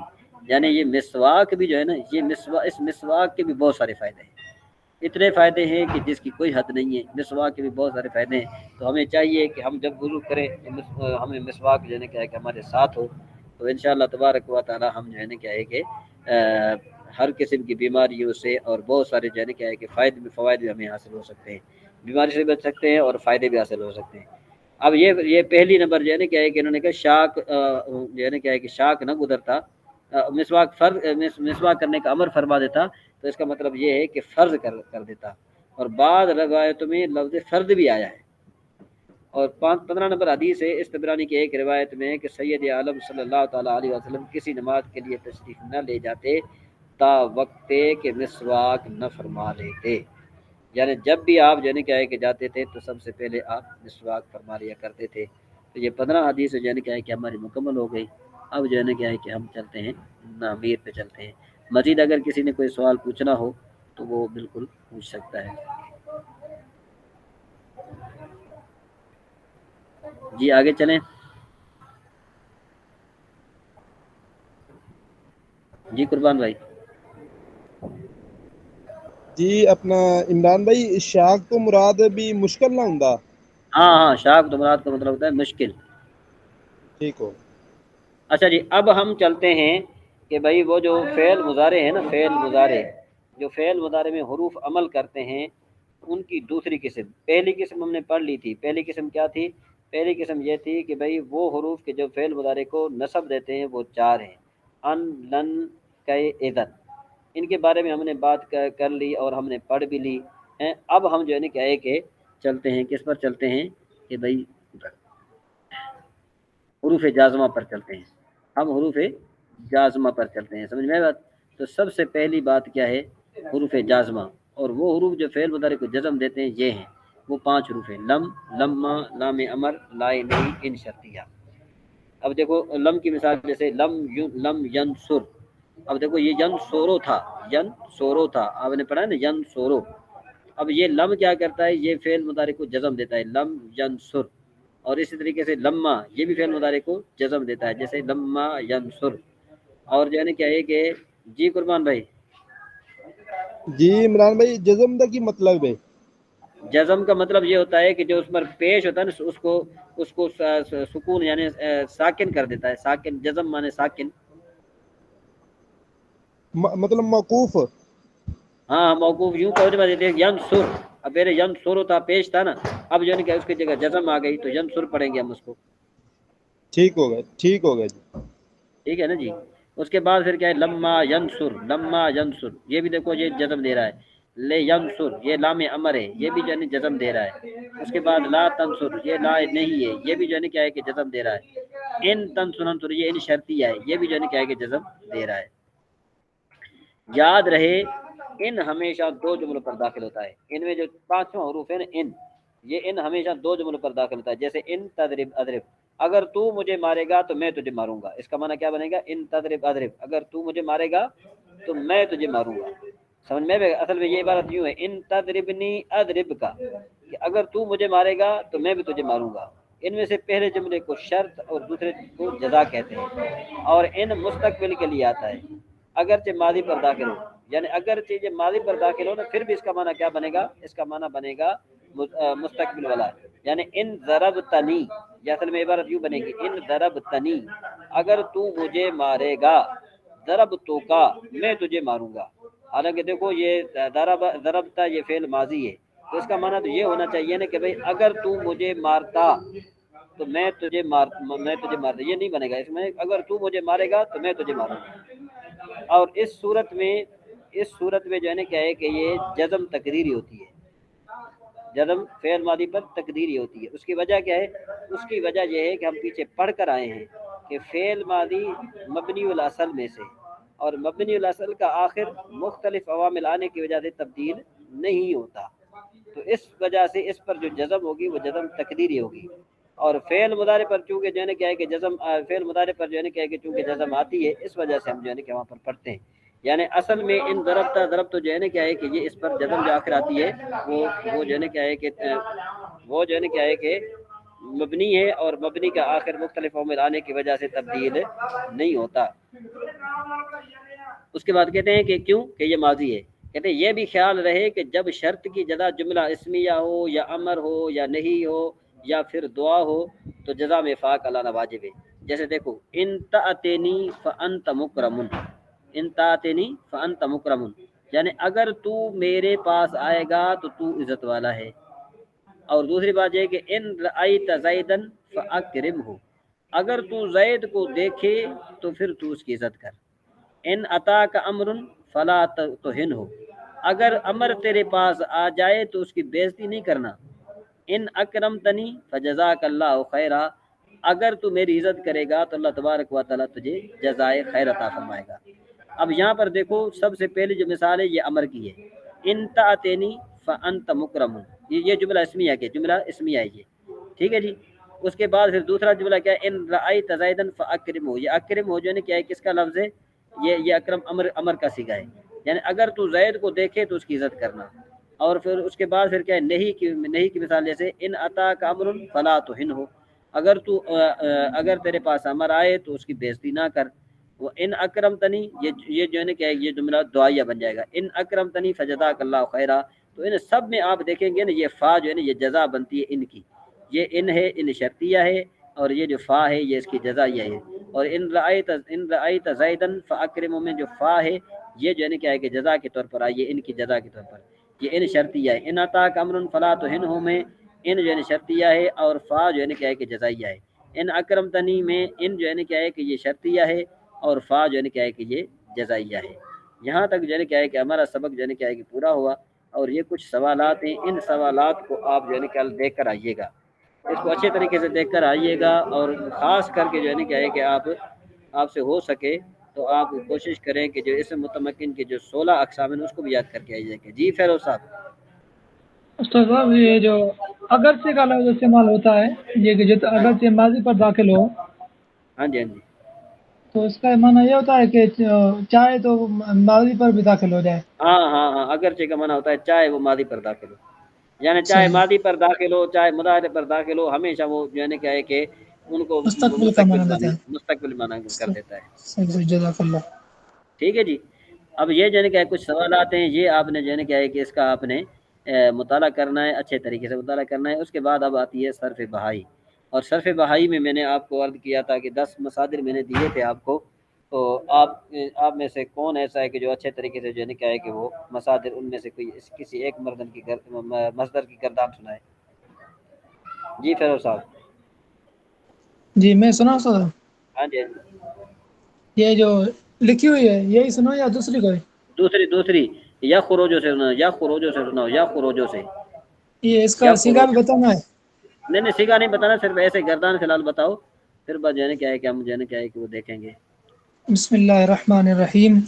یعنی یہ مسواک بھی جو ہے نا یہ اس مسواک کے بھی بہت سارے فائدے ہیں، اتنے فائدے ہیں کہ جس کی کوئی حد نہیں ہے. مسواک کے بھی بہت سارے فائدے ہیں، تو ہمیں چاہیے کہ ہم جب وضو کریں ہمیں مسواک جو ہے نا کیا ہے کہ ہمارے ساتھ ہو، تو انشاءاللہ تبارک و تعالی ہم جو ہے نا کیا ہے کہ ہر قسم کی بیماریوں سے اور بہت سارے جو ہے نا کیا ہے کہ فوائد بھی ہمیں حاصل ہو سکتے ہیں، بیماری سے بچ سکتے ہیں اور فائدے بھی حاصل ہو سکتے ہیں. اب یہ پہلی نمبر جو ہے نا کیا ہے کہ انہوں نے کہا شاک جو ہے نا کیا ہے کہ شاک نہ گزرتا، مسواک کرنے کا امر فرما دیتا، تو اس کا مطلب یہ ہے کہ فرض کر دیتا، اور بعض روایتوں میں لفظ فرض بھی آیا ہے. اور 15 نمبر حدیث ہے اس طبرانی کی ایک روایت میں کہ سید عالم صلی اللہ تعالیٰ علیہ وسلم کسی نماز کے لیے تشریف نہ لے جاتے تا وقت کہ مسواک نہ فرما لیتے. یعنی جب بھی آپ جو ہے کیا ہے کہ جاتے تھے تو سب سے پہلے آپ مسواک فرما لیا کرتے تھے. تو یہ 15 حدیث جو ہے کیا ہے کہ ہماری مکمل ہو گئی. اب جو ہے کیا ہے کہ ہم چلتے ہیں امیر پہ چلتے ہیں. مزید اگر کسی نے کوئی سوال پوچھنا ہو تو وہ بالکل پوچھ سکتا ہے. جی آگے چلیں. جی قربان بھائی. جی اپنا عمران بھائی شاک تو مراد بھی مشکل نہ ہوندا؟ ہاں شاک تو مراد کا مطلب ہوتا ہے مشکل. ٹھیک ہو. اچھا جی اب ہم چلتے ہیں کہ بھائی وہ جو فعل مضارع ہے نا جو فعل مضارع میں حروف عمل کرتے ہیں ان کی دوسری قسم. پہلی قسم ہم نے پڑھ لی تھی. پہلی قسم کیا تھی پہلی قسم یہ تھی کہ بھئی وہ حروف کے جو فعل مضارع کو نصب دیتے ہیں وہ 4 ہیں، ان، لن، کئے، اذن۔ ان کے بارے میں ہم نے بات کر لی اور ہم نے پڑھ بھی لی ہیں۔ اب ہم جو ہے نا کیا ہے کہ چلتے ہیں کس پر چلتے ہیں کہ بھئی حروف جازمہ پر چلتے ہیں، ہم حروف جازمہ پر چلتے ہیں، سمجھ میں بات؟ تو سب سے پہلی بات کیا ہے؟ حروف جازمہ، اور وہ حروف جو فعل مضارع کو جزم دیتے ہیں یہ ہیں، وہ 5 حروف ہیں، لم، لما، لام امر، لائے نہیں، ان شرطیہ۔ اب دیکھو لم کی مثال جیسے لم ینصر، اب دیکھو یہ ینصرو تھا، ینصرو تھا، آپ نے پڑھا ہے نا ینصرو، اب یہ لم کیا کرتا ہے؟ یہ فعل مضارع کو جزم دیتا ہے، لم ینصر۔ اور اسی طریقے سے لما، یہ بھی فعل مضارع کو جزم دیتا ہے، جیسے لما ینصر۔ اور جو ہے نا کیا ہے کہ جی قربان بھائی، جی عمران بھائی، جزم دا کی مطلب ہے؟ جزم کا مطلب یہ ہوتا ہے کہ جو اس پر پیش ہوتا ہے نا اس کو سکون یعنی ساکن کر دیتا ہے، ساکن، جزم مانے ساکن۔ مطلب موقوف؟ ہاں موقوف یوں کہ ینصر، اب پہلے ینصر تھا، پیش تھا نا، اب جو ہے کہ اس کی جگہ جزم آ گئی تو ینصر پڑھیں گے ہم اس کو، ٹھیک ہو گیا جی۔ ٹھیک ہے نا جی۔ اس کے بعد پھر کیا ہے؟ لما ینصر، لما ینصر، یہ بھی دیکھو یہ جزم دے رہا ہے، لے ینصر، یہ لام امر ہے، یہ بھی جو ہے جزم دے رہا ہے۔ اس کے بعد لا تنصر، یہ لا نہیں ہے، یہ بھی جو ہے کیا ہے کہ جزم دے رہا ہے۔ ان تنصر، یہ ان شرطیہ ہے، یہ بھی جو ہے کیا ہے کہ جزم دے رہا ہے۔ یاد رہے ان ہمیشہ 2 جملوں پر داخل ہوتا ہے، ان میں جو 5واں حروف ہے نا ان، یہ ان ہمیشہ 2 جملوں پر داخل ہوتا ہے، جیسے ان تضرب اضرب، اگر تو مجھے مارے گا تو میں تجھے ماروں گا، اس کا معنی کیا بنے گا؟ ان تضرب اضرب، اگر تو مجھے مارے گا تو میں تجھے ماروں گا، سمجھ میں آئے گا؟ اصل میں یہ عبارت یوں ہے، ان تضربنی اضرب کا، کہ اگر تو مجھے مارے گا تو میں بھی تجھے ماروں گا۔ ان میں سے پہلے جملے کو شرط اور دوسرے کو جزا کہتے ہیں، اور ان مستقبل کے لیے آتا ہے، اگرچہ ماضی پر داخل ہو، یعنی اگرچہ یہ ماضی پر داخل ہو نا پھر بھی اس کا معنی کیا بنے گا؟ اس کا معنی بنے گا مستقبل والا، یعنی ان ضربتنی، یہ اصل میں عبارت یوں بنے گی، ان ضربتنی، اگر تو مجھے مارے گا، ضربتو کا، میں تجھے ماروں گا۔ حالانکہ دیکھو یہ ضربتا یہ فعل ماضی ہے، تو اس کا معنی تو یہ ہونا چاہیے نا کہ بھئی اگر تو مجھے مارتا تو میں تجھے مارتا، یہ نہیں بنے گا، اس میں اگر تو مجھے مارے گا تو میں تجھے ماروں گا۔ اور اس صورت میں جو ہے نا کیا ہے کہ یہ جزم تقدیری ہوتی ہے، جزم فعل ماضی پر تقدیری ہوتی ہے۔ اس کی وجہ کیا ہے؟ اس کی وجہ یہ ہے کہ ہم پیچھے پڑھ کر آئے ہیں کہ فعل ماضی مبنی الاصل میں سے، اور مبنی الاصل کا آخر مختلف عوامل آنے کی وجہ سے تبدیل نہیں ہوتا، تو اس وجہ سے اس پر جو جزم ہوگی وہ جزم تقدیری ہوگی۔ اور فعل مضارع پر چونکہ جو ہے نا کیا ہے کہ جزم، فعل مضارع پر جو ہے نا کیا ہے کہ چونکہ جزم آتی ہے، اس وجہ سے ہم جو ہے نا کہ وہاں پر پڑھتے ہیں، یعنی اصل میں ان ضربت جو ہے نا کیا ہے کہ یہ اس پر جزم جو آخر آتی ہے وہ جو ہے نا کیا ہے کہ وہ جو ہے نا کیا ہے کہ مبنی ہے، اور مبنی کا آخر مختلف عوامل آنے کی وجہ سے تبدیل نہیں ہوتا۔ اس کے بعد کہتے ہیں کہ کیوں کہ یہ ماضی ہے، کہتے ہیں یہ بھی خیال رہے کہ جب شرط کی جزا جملہ اسمیہ ہو یا امر ہو یا نہیں ہو یا پھر دعا ہو تو جزا میں فا کا لانا واجب ہے۔ جیسے دیکھو ان تأتینی فانت مکرم، ان تأتینی فانت مکرم، یعنی اگر تو میرے پاس آئے گا تو تو عزت والا ہے۔ اور دوسری بات یہ کہ ان رأیت زیدن فاکرمہ، اگر تو زید کو دیکھے تو پھر تو اس کی عزت کر۔ ان اتاک امر فلا تہنہ، اگر امر تیرے پاس آ جائے تو اس کی بےزتی نہیں کرنا۔ ان اکرمتنی فجزاک اللہ خیرا، اگر تو میری عزت کرے گا تو اللہ تبارک و تعالیٰ تجھے جزائے خیر عطا فرمائے گا۔ اب یہاں پر دیکھو سب سے پہلی جو مثال ہے یہ امر کی ہے، ان تأتینی فانت مکرم، یہ جملہ اسمیہ کے، جملہ اسمیہ ہے یہ، ٹھیک ہے جی۔ اس کے بعد پھر دوسرا جملہ کیا ہے؟ ان رأیت زیدن فاکرمہ، یہ اکرم ہو جو ہے کیا ہے کس کا لفظ ہے؟ یہ اکرم امر کا صیغہ ہے، یعنی اگر تو زید کو دیکھے تو اس کی عزت کرنا۔ اور پھر اس کے بعد پھر کیا ہے؟ نہیں کی مثال جیسے ان اتاک امر فلا تہنہ، اگر تیرے پاس امر آئے تو اس کی بےزتی نہ کر۔ وہ ان اکرمتنی، یہ جو ہے نا کیا ہے یہ جملہ دعائیہ بن جائے گا، ان اکرمتنی فجزاک اللہ خیرا۔ تو ان سب میں آپ دیکھیں گے نا یہ فا جو ہے نا یہ جزا بنتی ہے ان کی، یہ ان ہے، ان شرطیہ ہے، اور یہ جو فا ہے یہ اس کی جزائیہ ہے۔ اور ان رأیت زیدن فاکرمہ میں جو فا ہے یہ جو ہے نا کیا ہے کہ جزا کے طور پر آئی ہے، ان کی جزا کے طور پر، یہ ان شرطیہ ہے۔ ان اتاک امر فلا تہنہ میں ان جو ہے شرطیہ ہے اور فا جو ہے کیا ہے کہ جزائیہ ہے. ان اکرمتنی میں ان جو ہے کیا ہے کہ یہ شرطیہ ہے اور فا جو ہے کیا ہے کہ یہ جزائیہ ہے. یہاں تک جو ہے کیا ہے کہ ہمارا سبق جو ہے کیا ہے کہ پورا ہوا. اور یہ کچھ سوالات ہیں، ان سوالات کو آپ جو ہے کل دیکھ کر آئیے گا، اس کو اچھے طریقے سے دیکھ کر آئیے گا. اور خاص کر کے جو ہے کیا ہے کہ آپ سے ہو سکے تو آپ کوشش کریں کہ جو اسم متمکن کے جو 16 اقسام ہیں اس کو بھی یاد کر کے آئیے گا. جی فیروز صاحب. استاد صاحب یہ جو اگرچہ کا لفظ استعمال ہوتا ہے، یہ کہ جو اگرچہ ماضی پر داخل ہو، ہاں جی ہاں جی. تو اس کا معنی یہ ہوتا ہے کہ چاہے تو ماضی پر بھی داخل ہو جائے. ہاں اگرچہ کا معنی ہوتا ہے چاہے وہ ماضی پر داخل ہو، یعنی چاہے صحیح. ماضی پر داخل ہو چاہے مضارع پر داخل ہو، ہمیشہ وہ جو ہے کیا ہے کہ ان کو مستقبل کا معنی دیتا ہے. مستقبل معنی کر دیتا ہے. صحیح، جزاک اللہ. ٹھیک ہے جی. اب یہ جو ہے کیا ہے کچھ سوالات ہیں، یہ آپ نے جو ہے کیا ہے کہ اس کا آپ نے مطالعہ کرنا ہے، اچھے طریقے سے مطالعہ کرنا ہے. اس کے بعد اب آتی ہے صرف بہائی. اور صرف بہائی میں نے آپ کو عرض کیا تھا کہ 10 مصادر میں نے دیے تھے آپ کو. تو آپ میں سے کون ایسا ہے کہ جو اچھے طریقے سے جو ہے کیا ہے کہ وہ مصادر ان میں سے کوئی کسی ایک مصدر کی گرداب سنائے. جی فیروز صاحب. جی میں سنا استاد. ہاں جی. یہ جو لکھی ہوئی ہے یہی سنو یا دوسری کوئی؟ دوسری یا خروجوں سے سناؤ، یا خروجوں سے سناؤ، یا خروجوں سے. یہ اس یا کا سیگا بھی بتانا ہے؟ نہیں سیگا نہیں بتانا، صرف ایسے گردان فی الحال بتاؤ، پھر بعد جو ہے کیا ہے کہ ہم جو ہے کیا ہے کہ وہ دیکھیں گے. بسم اللہ الرحمن الرحیم.